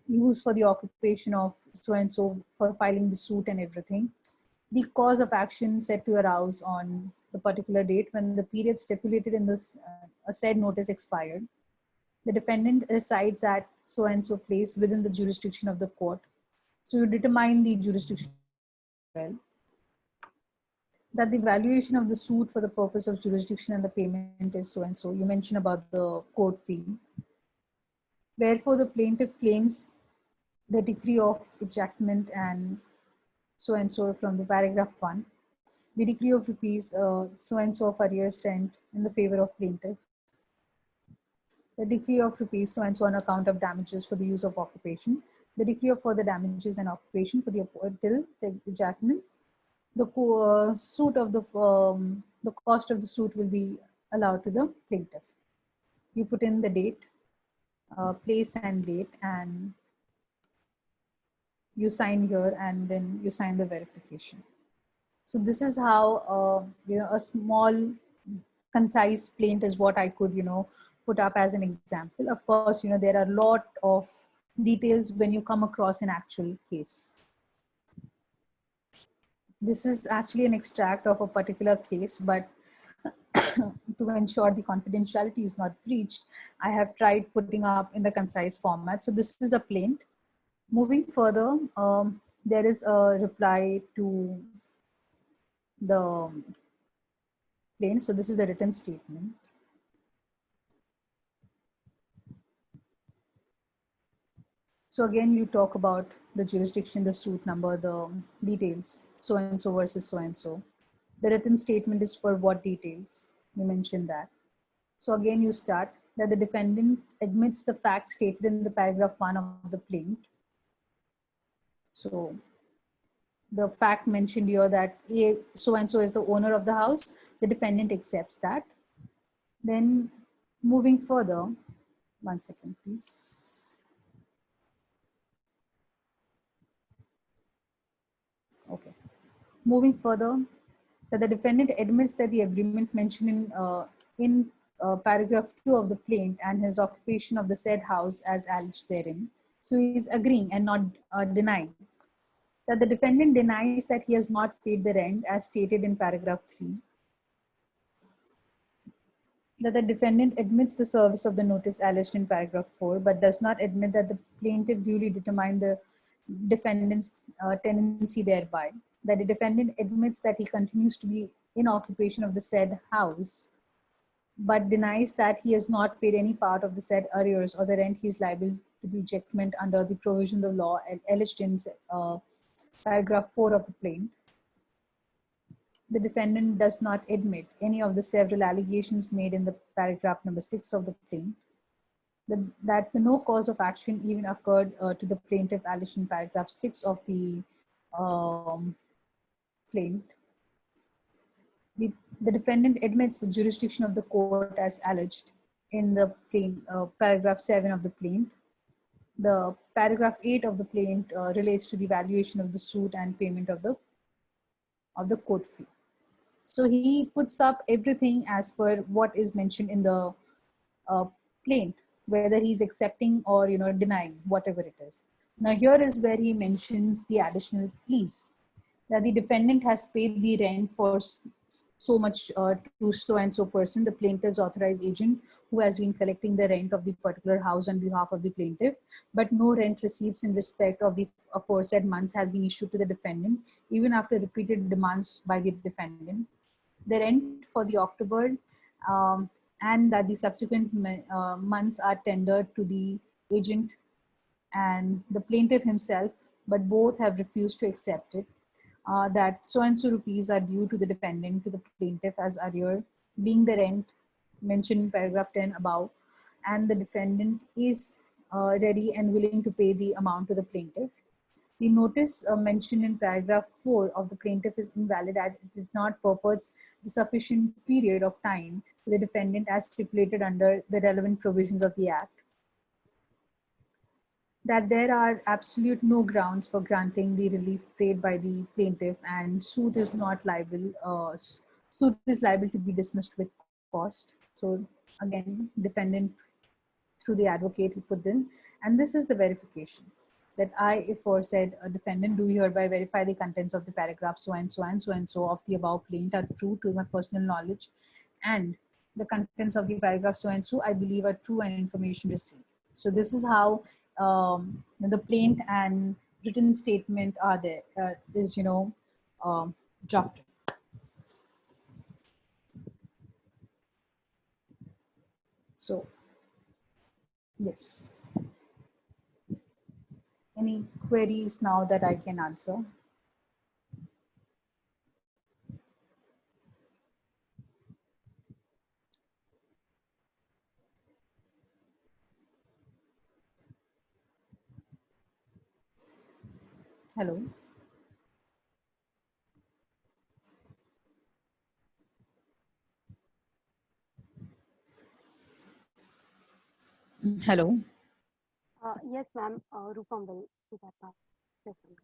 [SPEAKER 1] use for the occupation of so and so for filing the suit and everything. The cause of action set to arouse on the particular date when the period stipulated in this a said notice expired. The defendant resides at so and so place within the jurisdiction of the court. So you determine the jurisdiction well. that the valuation of the suit for the purpose of jurisdiction and the payment is so and so. You mentioned about the court fee. Wherefore, the plaintiff claims the decree of ejectment and so from the paragraph 1, the decree of rupees so and so of arrears rent in the favor of plaintiff, the decree of rupees so and so on account of damages for the use of occupation, the decree of further damages and occupation for the till the ejectment, the suit of the cost of the suit will be allowed to the plaintiff. You put in the date, place and date, and you sign here, and then you sign the verification. So this is how a small concise plaint is what I could put up as an example. Of course, there are a lot of details when you come across an actual case. This is actually an extract of a particular case, but to ensure the confidentiality is not breached, I have tried putting up in the concise format. So this is the plaint. Moving further, there is a reply to the plaint. So this is the written statement. So again, you talk about the jurisdiction, the suit number, the details, so and so versus so and so. The written statement is for what details? You mentioned that. So again, you start that the defendant admits the facts stated in the paragraph 1 of the plaint. So the fact mentioned here that A, so and so is the owner of the house, the defendant accepts that. Then moving further, 1 second, please. Okay. Moving further, that the defendant admits that the agreement mentioned in paragraph 2 of the plaint and his occupation of the said house as alleged therein. So he is agreeing and not denying. That the defendant denies that he has not paid the rent as stated in paragraph 3. That the defendant admits the service of the notice alleged in paragraph 4, but does not admit that the plaintiff duly determined the defendant's tenancy thereby. That the defendant admits that he continues to be in occupation of the said house, but denies that he has not paid any part of the said arrears or the rent he is liable to be ejectment under the provisions of law alleged in paragraph 4 of the plaint. The defendant does not admit any of the several allegations made in the paragraph number 6 of the plaint, that no cause of action even occurred to the plaintiff alleged in paragraph 6 of the plaint. The defendant admits the jurisdiction of the court as alleged in the plaint, paragraph 7 of the plaint. The paragraph 8 of the plaint relates to the valuation of the suit and payment of the court fee. So he puts up everything as per what is mentioned in the plaint, whether he's accepting or denying, whatever it is. Now here is where he mentions the additional pleas, that the defendant has paid the rent for so much to so and so person, the plaintiff's authorized agent, who has been collecting the rent of the particular house on behalf of the plaintiff, but no rent receipts in respect of the aforesaid months has been issued to the defendant, even after repeated demands by the defendant. The rent for the October and that the subsequent months are tendered to the agent and the plaintiff himself, but both have refused to accept it. That so and so rupees are due to the defendant to the plaintiff as arrear, being the rent mentioned in paragraph 10 above, and the defendant is ready and willing to pay the amount to the plaintiff. The notice mentioned in paragraph 4 of the plaintiff is invalid as it does not purports the sufficient period of time to the defendant as stipulated under the relevant provisions of the Act. That there are absolute no grounds for granting the relief paid by the plaintiff, and suit is not liable. Suit is liable to be dismissed with cost. So again, defendant through the advocate who put in, and this is the verification that I aforesaid a defendant do hereby verify the contents of the paragraph so and so and so and so of the above plaint are true to my personal knowledge, and the contents of the paragraph so and so I believe are true and information received. So this is how the plaint and written statement are there is drafted. So yes, any queries now that I can answer? Hello. Hello.
[SPEAKER 2] Yes, ma'am. Rupam will do that part. Yes, ma'am.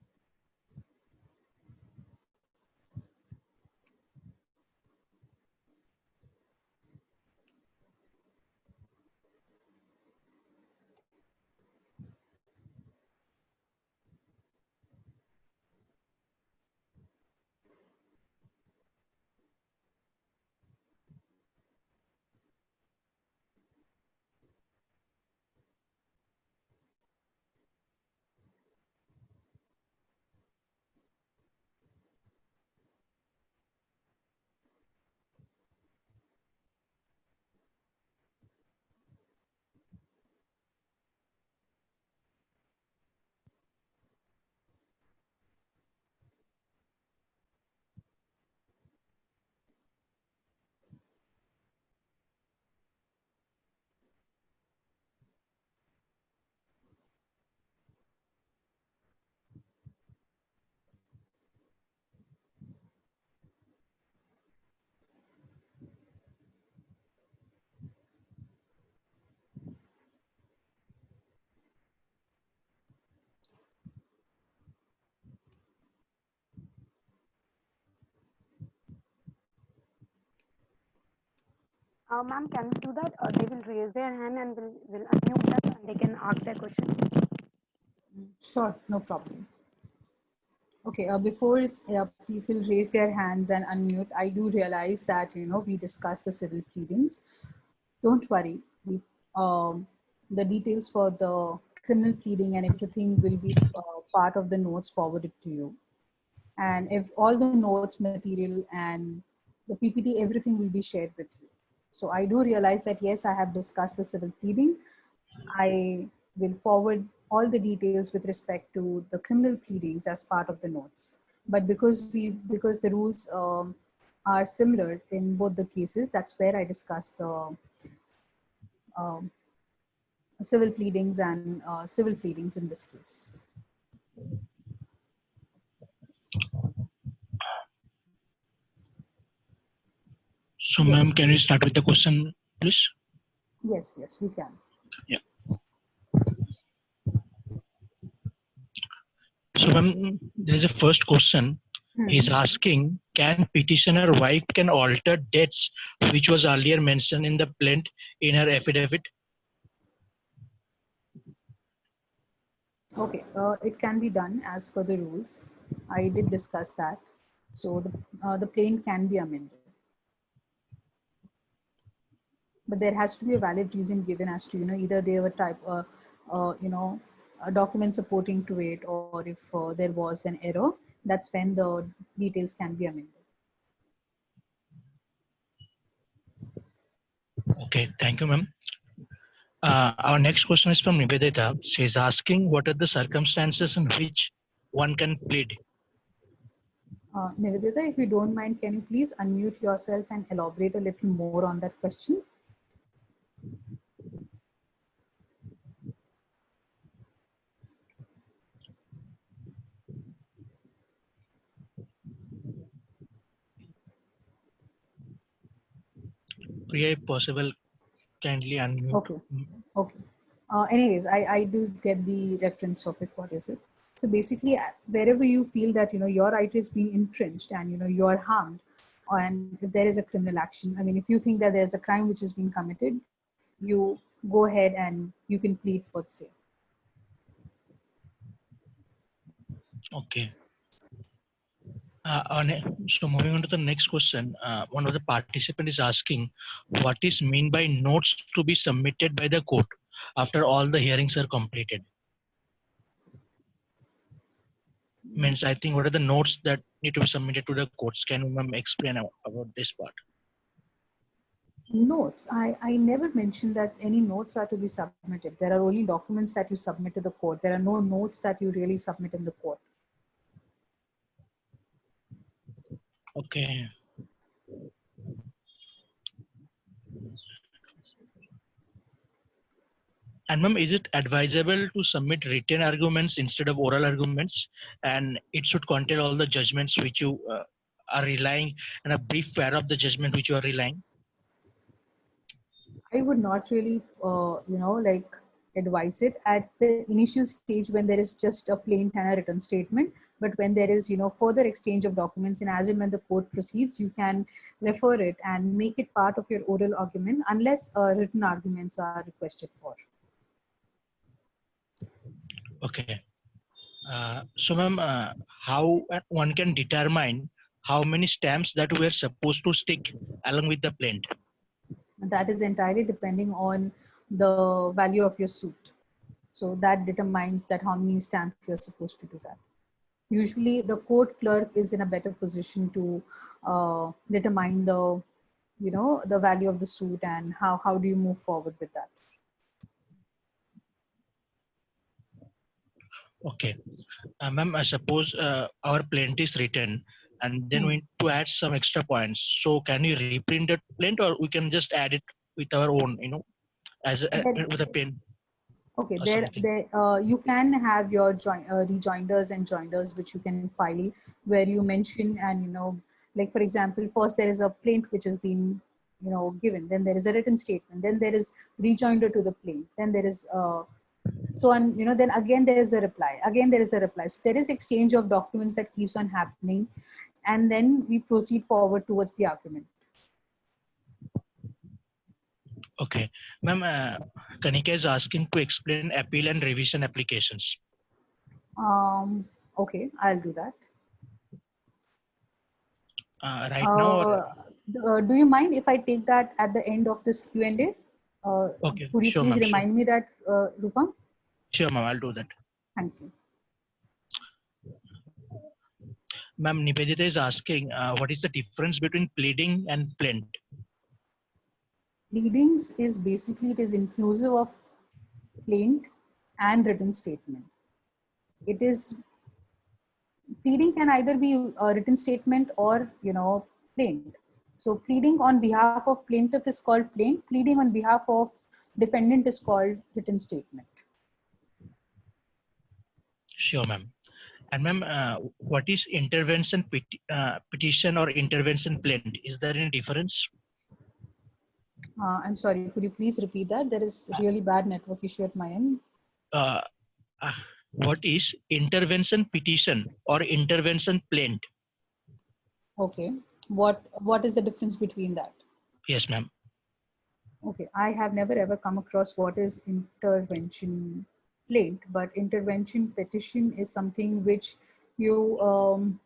[SPEAKER 2] Ma'am, can we do that? They will raise their hand and will unmute them and they can ask their question.
[SPEAKER 1] Sure, no problem. Okay, before people raise their hands and unmute, I do realize that we discussed the civil pleadings. Don't worry, the details for the criminal pleading and everything will be part of the notes forwarded to you. And if all the notes, material, and the PPT, everything will be shared with you. So I do realize that yes, I have discussed the civil pleading. I will forward all the details with respect to the criminal pleadings as part of the notes. But because the rules are similar in both the cases, that's where I discussed the um, civil pleadings and civil pleadings in this case.
[SPEAKER 3] So, ma'am,
[SPEAKER 1] Yes,
[SPEAKER 3] can we start with the question, please?
[SPEAKER 1] yes, we can.
[SPEAKER 3] Yeah. So, ma'am, there is a first question. He's asking, can petitioner wife can alter dates which was earlier mentioned in the plaint in her affidavit?
[SPEAKER 1] Okay, it can be done as per the rules. I did discuss that. So the plaint can be amended. But there has to be a valid reason given as to, either they were type, a document supporting to it, or if there was an error, that's when the details can be amended.
[SPEAKER 3] Okay, thank you, ma'am. Our next question is from Nivedita. She is asking, what are the circumstances in which one can plead?
[SPEAKER 1] Nivedita, if you don't mind, can you please unmute yourself and elaborate a little more on that question?
[SPEAKER 3] Priya, if possible, kindly unmute.
[SPEAKER 1] Okay, okay. Anyways, I do get the reference of it. What is it? So basically, wherever you feel that your right is being infringed and you are harmed, and if there is a criminal action, I mean, if you think that there's a crime which is being committed, you go ahead and you can plead for the same.
[SPEAKER 3] Okay. So moving on to the next question, one of the participants is asking, what is mean by notes to be submitted by the court after all the hearings are completed? Means I think what are the notes that need to be submitted to the courts? Can you explain about this part?
[SPEAKER 1] Notes. I never mentioned that any notes are to be submitted. There are only documents that you submit to the court. There are no notes that you really submit in the court.
[SPEAKER 3] Okay. And ma'am, is it advisable to submit written arguments instead of oral arguments? And it should contain all the judgments which you are relying, and a brief pair of the judgment which you are relying.
[SPEAKER 1] I would not really, like advise it at the initial stage when there is just a plain and a written statement. But when there is, further exchange of documents, and as and when the court proceeds, you can refer it and make it part of your oral argument, unless written arguments are requested for.
[SPEAKER 3] Okay. So ma'am, how one can determine how many stamps that we are supposed to stick along with the plaint?
[SPEAKER 1] That is entirely depending on the value of your suit. So that determines that how many stamps you're supposed to do that. Usually the court clerk is in a better position to determine the, the value of the suit, and how do you move forward with that.
[SPEAKER 3] Okay. Ma'am, I suppose our plaint is written and then we need to add some extra points. So can you reprint that plaint, or we can just add it with our own, as with a pen
[SPEAKER 1] Okay,
[SPEAKER 3] or something?
[SPEAKER 1] you can have your rejoinders and joinders which you can file, where you mention, and like for example, first there is a plaint which has been given, then there is a written statement, then there is rejoinder to the plaint, then there is so on, then again there is a reply, again there is a reply. So there is exchange of documents that keeps on happening, and then we proceed forward towards the argument.
[SPEAKER 3] Okay. Ma'am, Kanika is asking to explain appeal and revision applications.
[SPEAKER 1] Okay, I'll do that.
[SPEAKER 3] Right now, or,
[SPEAKER 1] Do you mind if I take that at the end of this Q&A?
[SPEAKER 3] okay,
[SPEAKER 1] Could you
[SPEAKER 3] sure,
[SPEAKER 1] please
[SPEAKER 3] ma'am. Sure,
[SPEAKER 1] remind me that, Rupam?
[SPEAKER 3] sure, ma'am. I'll do that.
[SPEAKER 1] Thank you.
[SPEAKER 3] Ma'am, Nivedita is asking, what is the difference between pleading and plaint?
[SPEAKER 1] Pleadings is basically, it is inclusive of plaint and written statement. It is, pleading can either be a written statement or, plaint. So pleading on behalf of plaintiff is called plaint. Pleading on behalf of defendant is called written statement.
[SPEAKER 3] Sure, ma'am. And ma'am, what is intervention petition or intervention plaint? Is there any difference?
[SPEAKER 1] I'm sorry, could you please repeat that? There is really bad network issue at my end.
[SPEAKER 3] Uh, what is intervention petition or intervention plaint?
[SPEAKER 1] Okay. What is the difference between that?
[SPEAKER 3] Yes, ma'am.
[SPEAKER 1] Okay, I have never ever come across what is intervention plaint, but intervention petition is something which you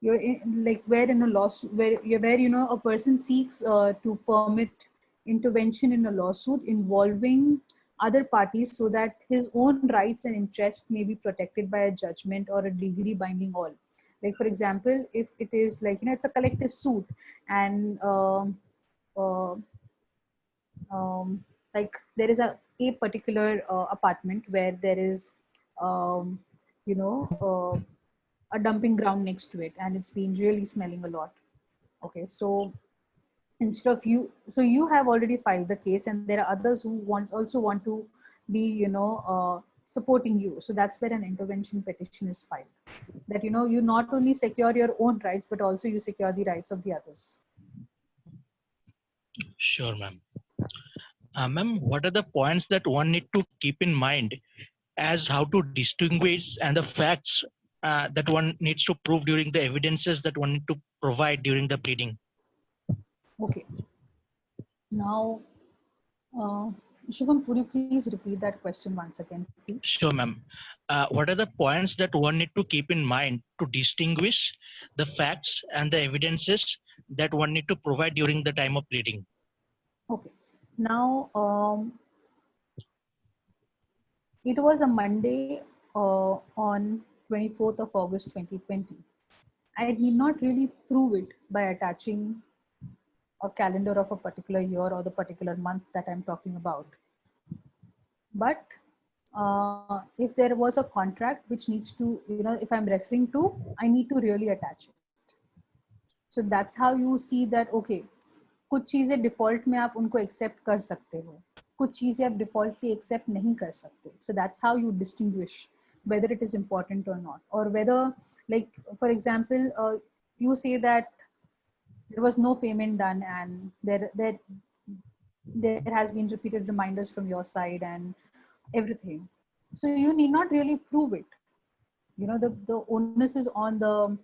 [SPEAKER 1] you're in, like where in a lawsuit, where a person seeks to permit intervention in a lawsuit involving other parties, so that his own rights and interests may be protected by a judgment or a legally binding all. Like for example, if it is like it's a collective suit, and uh, like there is a particular apartment where there is um, you know a dumping ground next to it, and it's been really smelling a lot. Okay, so instead of you, so you have already filed the case, and there are others who also want to be supporting you. So that's where an intervention petition is filed, that you not only secure your own rights, but also you secure the rights of the others.
[SPEAKER 3] Sure, ma'am. Ma'am, what are the points that one need to keep in mind as how to distinguish and the facts that one needs to prove during the evidences that one need to provide during the pleading?
[SPEAKER 1] Okay, now Shubham, could you please repeat that question once again, please?
[SPEAKER 3] Sure, ma'am. What are the points that one need to keep in mind to distinguish the facts and the evidences that one need to provide during the time of pleading?
[SPEAKER 1] Okay, now it was a Monday on 24th of August 2020. I need not really prove it by attaching a calendar of a particular year or the particular month that I'm talking about. But if there was a contract which needs to, if I'm referring to, I need to really attach it. So that's how you see that, okay, कुछ चीजें default में आप उनको accept कर सकते हो, कुछ चीजें आप डिफॉल्टली एक्सेप्ट नहीं कर सकते. So that's how you distinguish whether it is important or not, or whether, like for example, you say that there was no payment done and there has been repeated reminders from your side and everything. So you need not really prove it. The onus is on the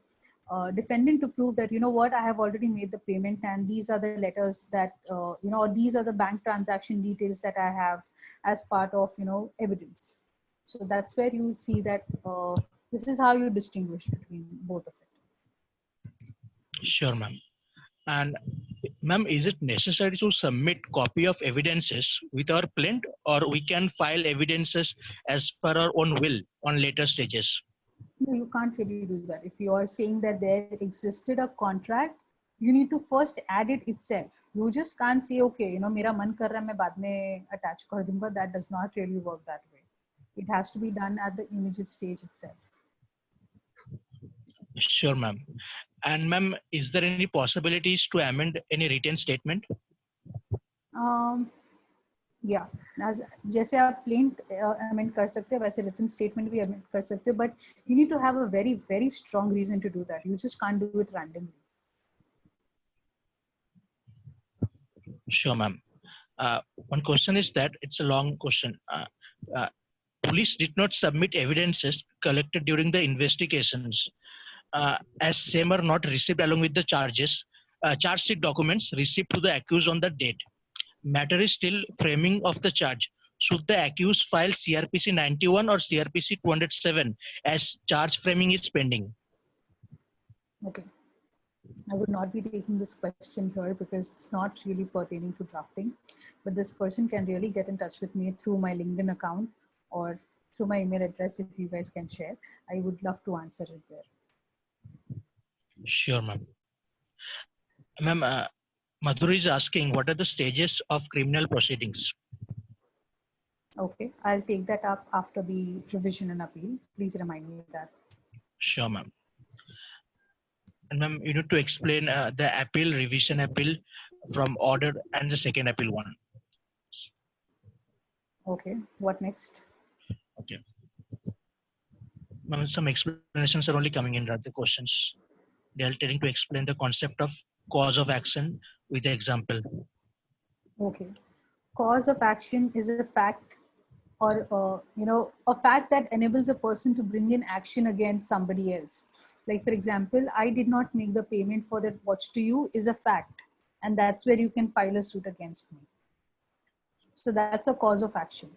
[SPEAKER 1] defendant to prove that, what, I have already made the payment and these are the letters that, or these are the bank transaction details that I have as part of, evidence. So that's where you see that this is how you distinguish between both of it.
[SPEAKER 3] Sure, ma'am. And ma'am, is it necessary to submit copy of evidences with our plaint, or we can file evidences as per our own will on later stages?
[SPEAKER 1] No, you can't really do that. If you are saying that there existed a contract, you need to first add it itself. You just can't say, okay, mera man kar raha hai, main baad mein attach kar dunga. That does not really work that way. It has to be done at the immediate stage itself.
[SPEAKER 3] Sure, ma'am. And ma'am, is there any possibilities to amend any written statement?
[SPEAKER 1] Yeah, as जैसे आप plaint amend कर सकते हो, वैसे written statement भी amend कर सकते हो, but you need to have a very, very strong reason to do that. You just can't do it randomly.
[SPEAKER 3] Sure, ma'am. One question is that it's a long question. Police did not submit evidences collected during the investigations, as same are not received along with the charge sheet documents received to the accused on the date. Matter is still framing of the charge. Should the accused file CRPC 91 or CRPC 207 as charge framing is pending?
[SPEAKER 1] Okay. I would not be taking this question here because it's not really pertaining to drafting, but this person can really get in touch with me through my LinkedIn account or through my email address if you guys can share. I would love to answer it there.
[SPEAKER 3] Sure, ma'am. Ma'am, Madhuri is asking, what are the stages of criminal proceedings?
[SPEAKER 1] Okay, I'll take that up after the revision and appeal. Please remind me of that.
[SPEAKER 3] Sure, ma'am. And ma'am, you need to explain the appeal, revision appeal from order and the second appeal one.
[SPEAKER 1] Okay, what next?
[SPEAKER 3] Okay. Ma'am, some explanations are only coming in, rather questions. They are trying to explain the concept of cause of action with example.
[SPEAKER 1] Okay, cause of action is a fact or a fact that enables a person to bring in action against somebody else. Like for example, I did not make the payment for that watch to you is a fact, and that's where you can file a suit against me. So that's a cause of action.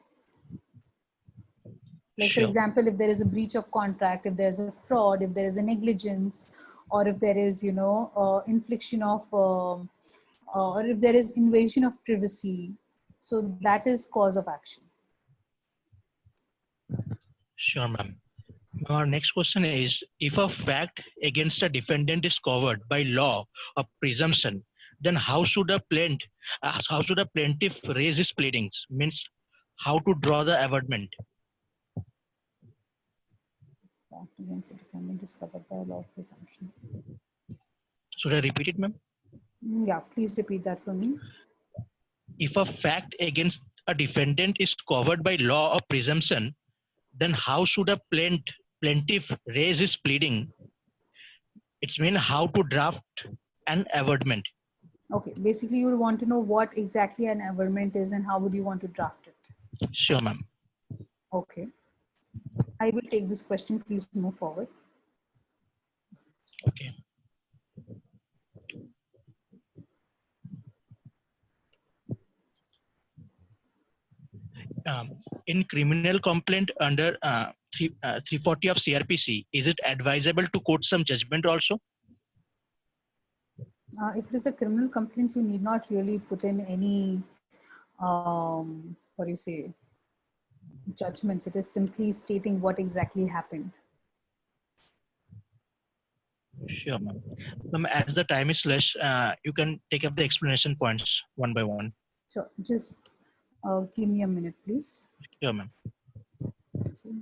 [SPEAKER 1] Like
[SPEAKER 3] Sure.
[SPEAKER 1] for example, if there is a breach of contract, if there's a fraud, if there is a negligence, or if there is infliction of or if there is invasion of privacy, so that is cause of action.
[SPEAKER 3] Sure, ma'am. Our next question is, if a fact against a defendant is covered by law or presumption, then how should a plaintiff raise his pleadings? Means how to draw the averment.
[SPEAKER 1] Fact against the defendant is covered by law of presumption.
[SPEAKER 3] Should I repeat it, ma'am?
[SPEAKER 1] Yeah, please repeat that for me.
[SPEAKER 3] If a fact against a defendant is covered by law or presumption, then how should a plaintiff raise his pleading? It's mean how to draft an averment.
[SPEAKER 1] Okay, basically you would want to know what exactly an averment is and how would you want to draft it.
[SPEAKER 3] Sure, ma'am.
[SPEAKER 1] Okay, I will take this question. Please move forward.
[SPEAKER 3] Okay. In criminal complaint under 340 of CRPC, is it advisable to quote some judgment also?
[SPEAKER 1] If it is a criminal complaint, you need not really put in any, what do you say, judgments. It is simply stating what exactly happened.
[SPEAKER 3] Sure, ma'am. Ma'am, as the time is less, you can take up the explanation points one by one.
[SPEAKER 1] Sure, just give me a minute, please.
[SPEAKER 3] Sure, ma'am.
[SPEAKER 1] Okay.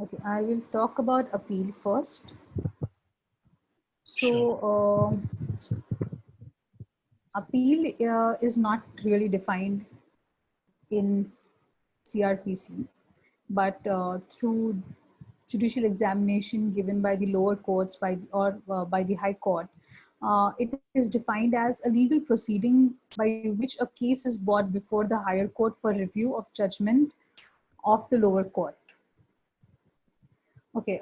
[SPEAKER 1] Okay, I will talk about appeal first.
[SPEAKER 3] Sure.
[SPEAKER 1] So, appeal is not really defined in CRPC, but through judicial examination given by the lower courts by the High Court, it is defined as a legal proceeding by which a case is brought before the higher court for review of judgment of the lower court. Okay,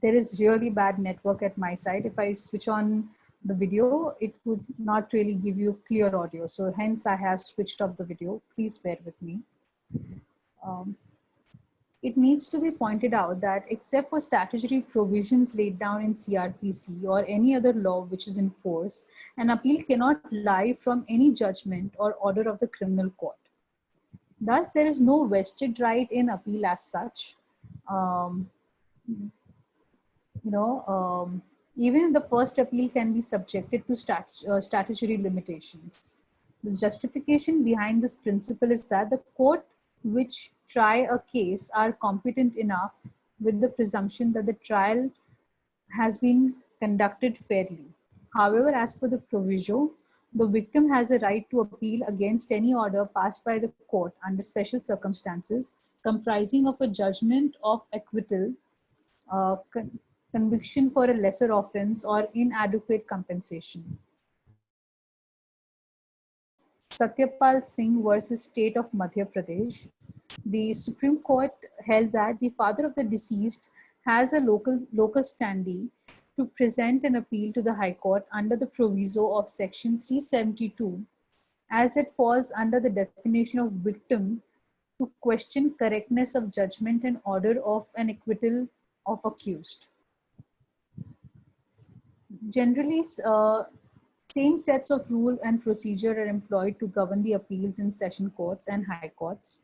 [SPEAKER 1] there is really bad network at my side. If I switch on the video, it would not really give you clear audio. So hence I have switched off the video. Please bear with me. Um, it needs to be pointed out that except for statutory provisions laid down in CRPC or any other law which is in force, an appeal cannot lie from any judgment or order of the criminal court. Thus, there is no vested right in appeal as such. Um, Even the first appeal can be subjected to statutory limitations. The justification behind this principle is that the court which try a case are competent enough with the presumption that the trial has been conducted fairly. However, as per the proviso, the victim has a right to appeal against any order passed by the court under special circumstances comprising of a judgment of acquittal, uh, con- conviction for a lesser offense, or inadequate compensation. Satyapal Singh versus State of Madhya Pradesh, the Supreme Court held that the father of the deceased has a locus standi to present an appeal to the High Court under the proviso of Section 372, as it falls under the definition of victim, to question correctness of judgment and order of an acquittal of accused. Generally, same sets of rule and procedure are employed to govern the appeals in session courts and high courts.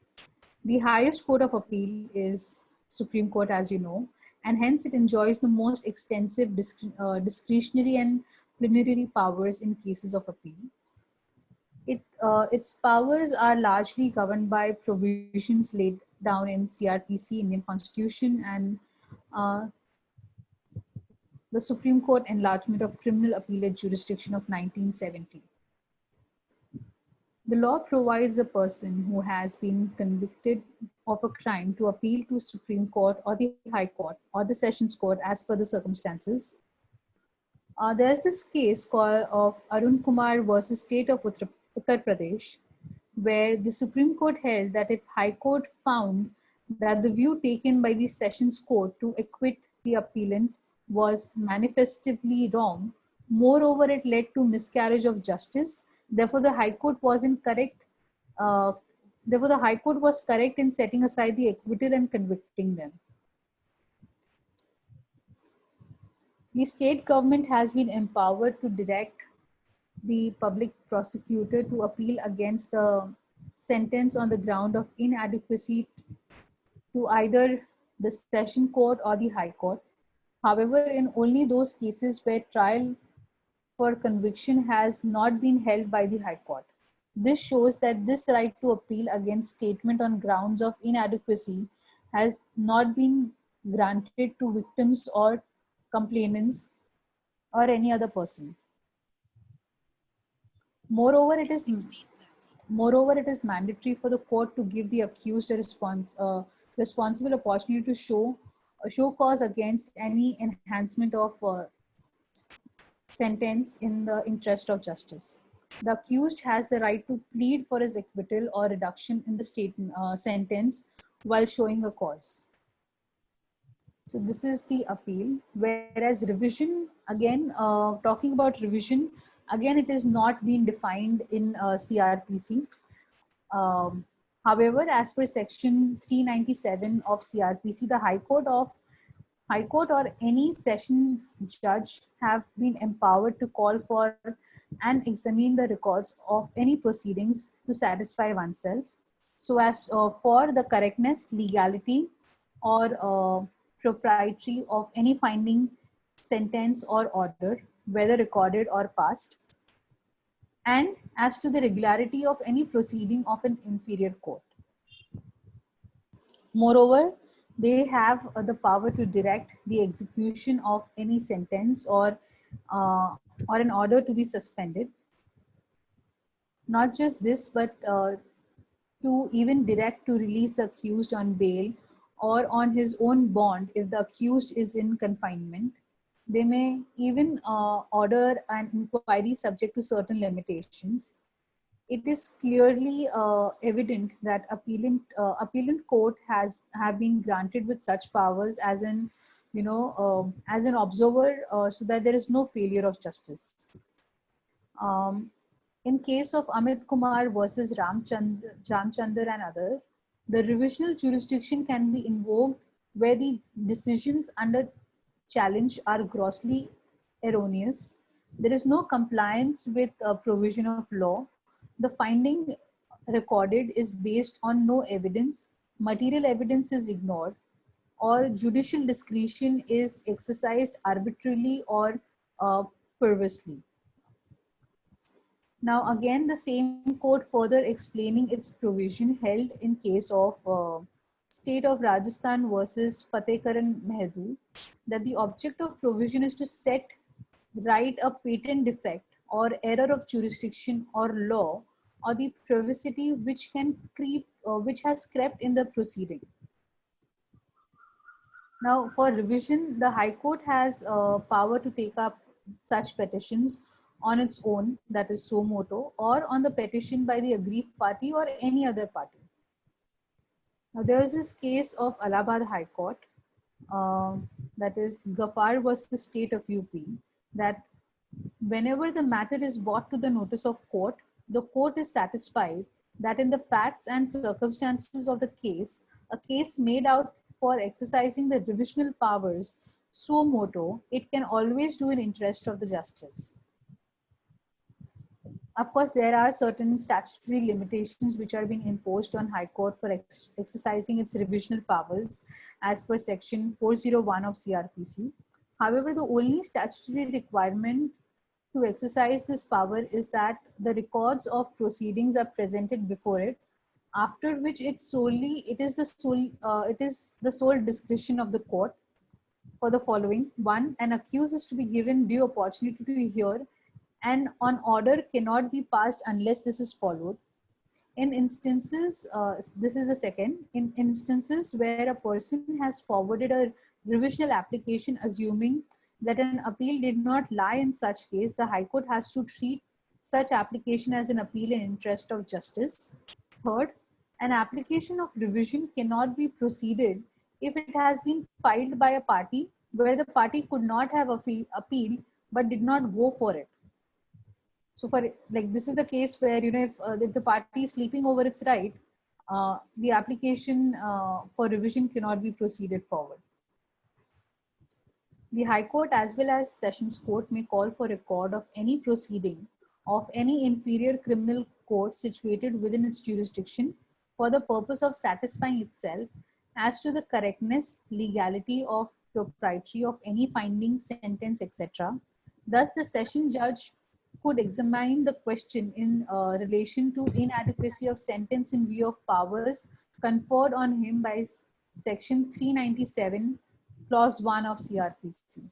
[SPEAKER 1] The highest court of appeal is Supreme Court, as you know, and hence it enjoys the most extensive discretionary and plenary powers in cases of appeal. Its powers are largely governed by provisions laid down in CRPC, Indian Constitution, and uh, the Supreme Court Enlargement of Criminal Appellate Jurisdiction of 1970. The law provides a person who has been convicted of a crime to appeal to Supreme Court or the High Court or the Sessions Court as per the circumstances. There's this case called of Arun Kumar versus State of Uttar Pradesh, where the Supreme Court held that if High Court found that the view taken by the Sessions Court to acquit the appellant was manifestly wrong, moreover, it led to miscarriage of justice. Therefore, the High Court was incorrect. Therefore, the High Court was correct in setting aside the acquittal and convicting them. The state government has been empowered to direct the public prosecutor to appeal against the sentence on the ground of inadequacy to either the session court or the high court. However, in only those cases where trial for conviction has not been held by the high court. This shows that this right to appeal against statement on grounds of inadequacy has not been granted to victims or complainants or any other person. Moreover, it is mandatory for the court to give the accused a responsible opportunity to show cause against any enhancement of sentence in the interest of justice. The accused has the right to plead for his acquittal or reduction in the sentence while showing a cause. So this is the appeal. Whereas revision, again, talking about revision, again, it is not being defined in CRPC. However, as per section 397 of CRPC, the High Court or any sessions judge have been empowered to call for and examine the records of any proceedings to satisfy oneself so as for the correctness, legality, or propriety of any finding, sentence, or order, whether recorded or passed, and as to the regularity of any proceeding of an inferior court. Moreover, they have the power to direct the execution of any sentence uh, or an order to be suspended. Not just this, but to even direct to release the accused on bail or on his own bond if the accused is in confinement. They may even order an inquiry subject to certain limitations. It is clearly evident that appellant court have been granted with such powers as an as an observer, so that there is no failure of justice. In case of Amit Kumar versus Ramchandar and other, the revisional jurisdiction can be invoked where the decisions under challenge are grossly erroneous. There is no compliance with a provision of law. The finding recorded is based on no evidence, material evidence is ignored, or judicial discretion is exercised arbitrarily or uh, perversely. Now, again, the same court further explaining its provision held in case of State of Rajasthan versus Fatehkaran Mehdu that the object of provision is to set right a patent defect or error of jurisdiction or law or the privity which can which has crept in the proceeding. Now, for revision, the High Court has power to take up such petitions on its own, that is suo motu, or on the petition by the aggrieved party or any other party. Now, there is this case of Allahabad High Court, that is Gafar versus State of UP, that whenever the matter is brought to the notice of court, the court is satisfied that in the facts and circumstances of the case, a case made out for exercising the revisional powers suo motu, it can always do in interest of the justice. Of course, there are certain statutory limitations which are being imposed on High Court for exercising its revisional powers as per section 401 of CRPC. However, the only statutory requirement to exercise this power is that the records of proceedings are presented before it, after which it is the sole discretion of the court for the following. One, an accused is to be given due opportunity to hear, and on order cannot be passed unless this is followed. In instances, this is the second, in instances where a person has forwarded a revisional application assuming that an appeal did not lie in such case, the High Court has to treat such application as an appeal in interest of justice. Third, an application of revision cannot be proceeded if it has been filed by a party where the party could not have appealed but did not go for it. So for like this is the case where if the party is sleeping over its right, the application for revision cannot be proceeded forward. The High Court as well as Sessions Court may call for record of any proceeding of any inferior criminal court situated within its jurisdiction for the purpose of satisfying itself as to the correctness, legality, or propriety of any finding, sentence, etc. Thus, the session judge could examine the question in relation to inadequacy of sentence in view of powers conferred on him by section 397 clause 1 of CRPC.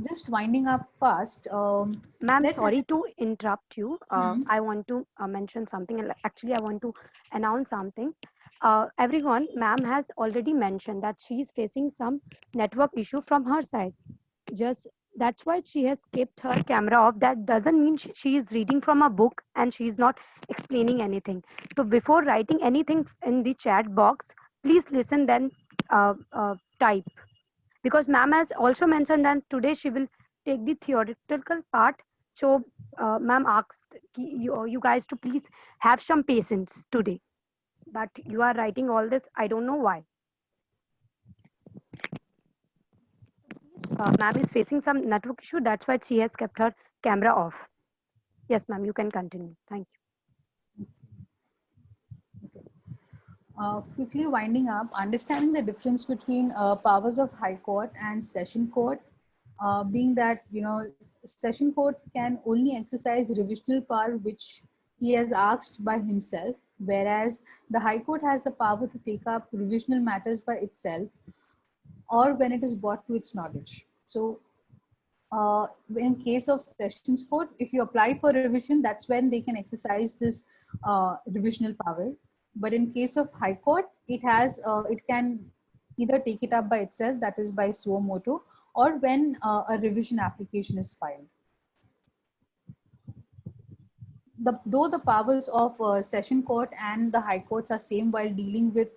[SPEAKER 1] Just winding up fast.
[SPEAKER 2] Ma'am, sorry to interrupt you. I want to mention something. Actually, I want to announce something. Everyone, ma'am has already mentioned that she is facing some network issue from her side. Just that's why she has kept her camera off. That doesn't mean she is reading from a book and she is not explaining anything. So before writing anything in the chat box, please listen, then type. Because ma'am has also mentioned that today she will take the theoretical part. So, ma'am asked you guys to please have some patience today. But you are writing all this. I don't know why. Ma'am is facing some network issue. That's why she has kept her camera off. Yes, ma'am, you can continue. Thank you.
[SPEAKER 1] Quickly winding up, understanding the difference between powers of High Court and Session Court, being that, Session Court can only exercise revisional power which he has asked by himself, whereas the High Court has the power to take up revisional matters by itself or when it is brought to its knowledge. So in case of Sessions Court, if you apply for revision, that's when they can exercise this revisional power. But in case of High Court, it can either take it up by itself, that is by suo motu, or when a revision application is filed. Though the powers of Session Court and the High Courts are same while dealing with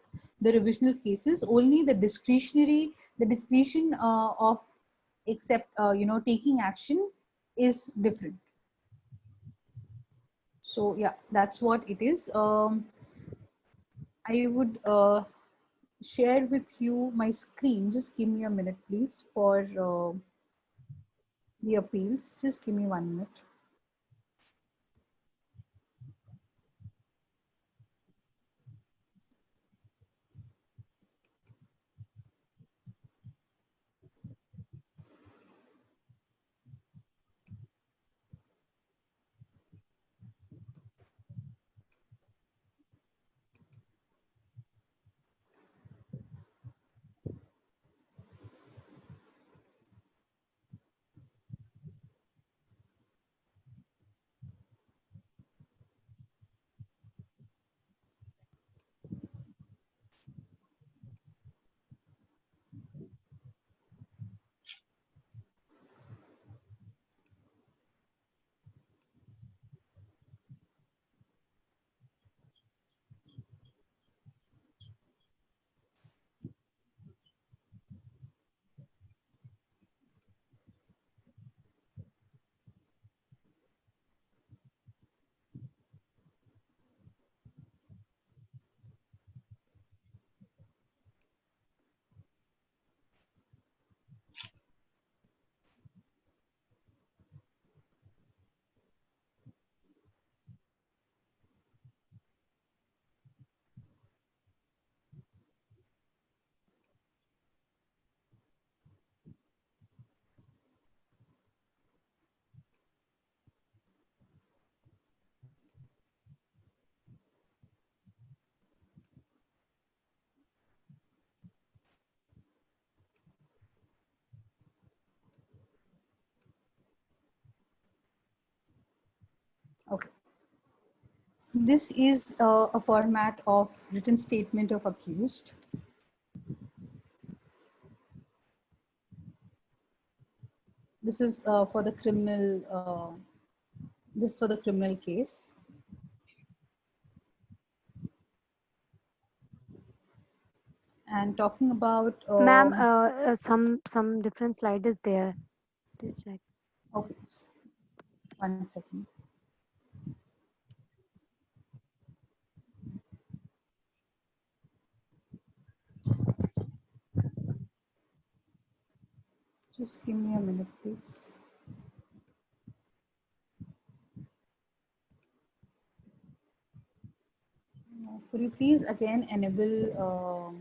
[SPEAKER 1] the revisional cases, only the discretion of taking action is different. So yeah, that's what it is. I would share with you my screen. Just give me a minute, please, for the appeals. Just give me 1 minute. Okay. This is a format of written statement of accused. This is for the criminal. This is for the criminal case. And talking about
[SPEAKER 2] Ma'am, some different slide is there. Please check.
[SPEAKER 1] Okay, 1 second. Just give me a minute, please. Could you please again enable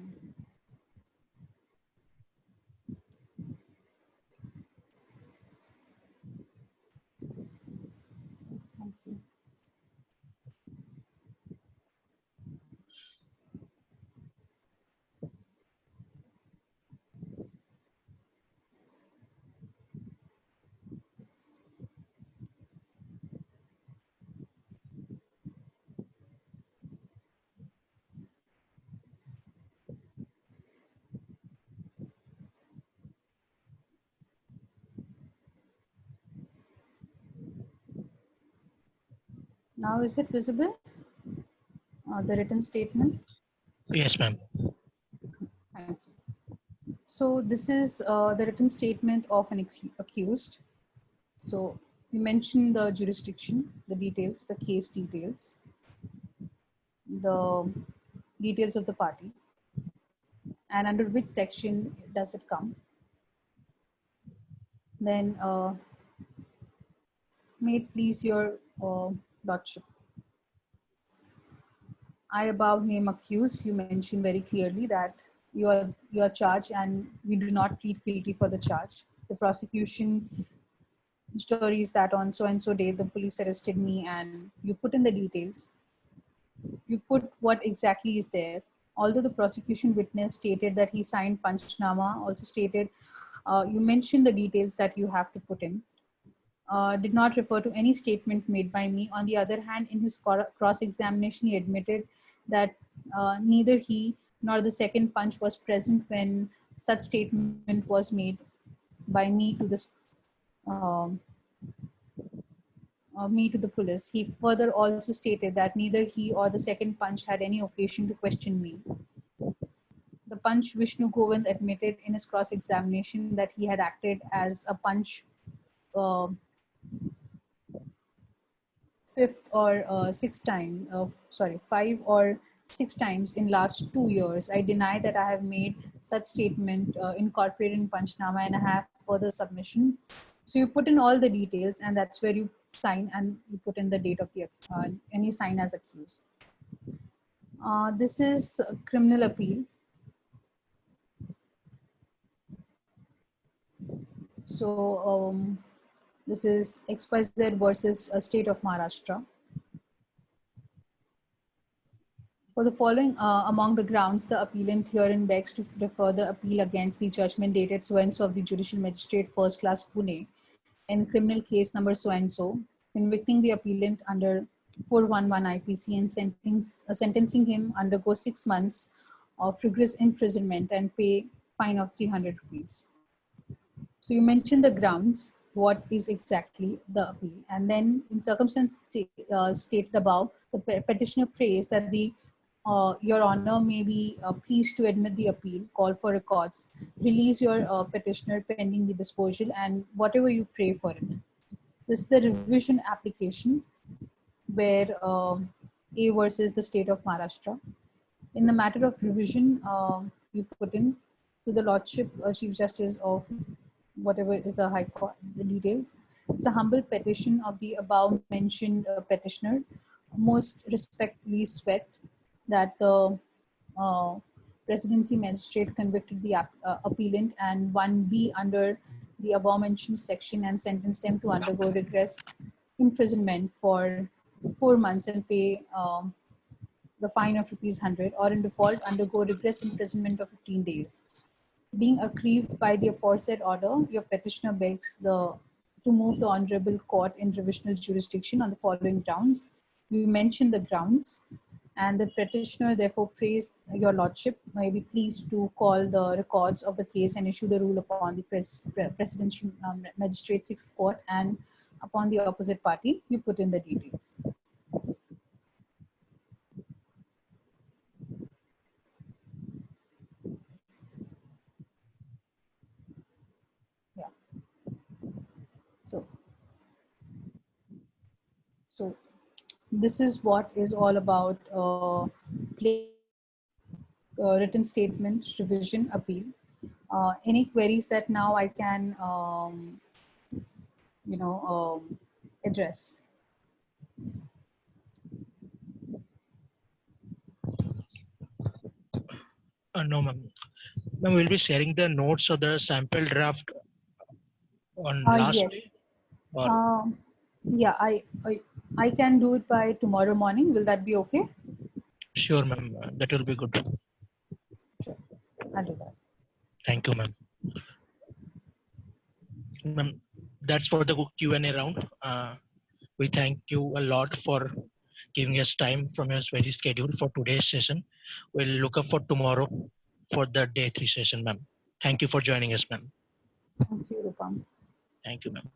[SPEAKER 1] thank you. Now is it visible? The written statement?
[SPEAKER 3] Yes, ma'am.
[SPEAKER 1] Thank you. So this is the written statement of an accused. So You mention the jurisdiction, the details, the case details, the details of the party, and under which section does it come. Then, may it please your lordship. I above name accused. You mention very clearly that you are charged and you do not plead guilty for the charge. The prosecution story is that on so and so day the police arrested me, and you put in the details. You put what exactly is there. Although the prosecution witness stated that he signed Panchnama, also stated you mentioned the details that you have to put in. Did not refer to any statement made by me. On the other hand, in his cross-examination, he admitted that neither he nor the second punch was present when such statement was made by me to the police. He further also stated that neither he or the second punch had any occasion to question me. The punch Vishnu Govind admitted in his cross-examination that he had acted as a punch five or six times in last 2 years. I deny that I have made such statement incorporated in Panchnama, and I have further submission. So you put in all the details, and that's where you sign, and you put in the date of the and you sign as accused. This is a criminal appeal. So this is XYZ versus State of Maharashtra. For the following among the grounds, the appellant herein begs to defer the appeal against the judgment dated so-and-so of the Judicial Magistrate First Class Pune in criminal case number so-and-so, convicting the appellant under 411 IPC and sentencing him undergo 6 months of rigorous imprisonment and pay fine of 300 rupees. So you mentioned the grounds, what is exactly the appeal. And then in circumstances stated above, the petitioner prays that your honor may be pleased to admit the appeal, call for records, release your petitioner pending the disposal, and whatever you pray for it. This is the revision application where A versus the State of Maharashtra. In the matter of revision, you put in to the Lordship Chief Justice of whatever is the High Court, the details. It's a humble petition of the above mentioned petitioner, most respectfully sweat that the presidency magistrate convicted the appellant and 1B under the above mentioned section and sentenced him to undergo rigorous imprisonment for 4 months and pay the fine of ₹100, or in default undergo rigorous imprisonment of 15 days. Being aggrieved by the aforesaid order, your petitioner begs to move the Honorable Court in revisional jurisdiction on the following grounds. You mentioned the grounds, and the petitioner therefore prays your lordship may be pleased to call the records of the case and issue the rule upon the Presidential Magistrate 6th Court, and upon the opposite party, you put in the details. So this is what is all about written statement, revision, appeal. Any queries that now I can, address?
[SPEAKER 3] No, ma'am. Ma'am, we'll be sharing the notes of the sample draft on last
[SPEAKER 1] Yes.
[SPEAKER 3] day. Or
[SPEAKER 1] Yeah, I can do it by tomorrow morning. Will that be okay?
[SPEAKER 3] sure, ma'am. That will be good.
[SPEAKER 1] Sure, I'll do that.
[SPEAKER 3] Thank you, ma'am. Ma'am, that's for the Q&A round. We thank you a lot for giving us time from your very schedule for today's session. We'll look up for tomorrow for the day 3 session, ma'am. Thank you for joining us, ma'am.
[SPEAKER 1] Thank you, Rupam.
[SPEAKER 3] Thank you, ma'am.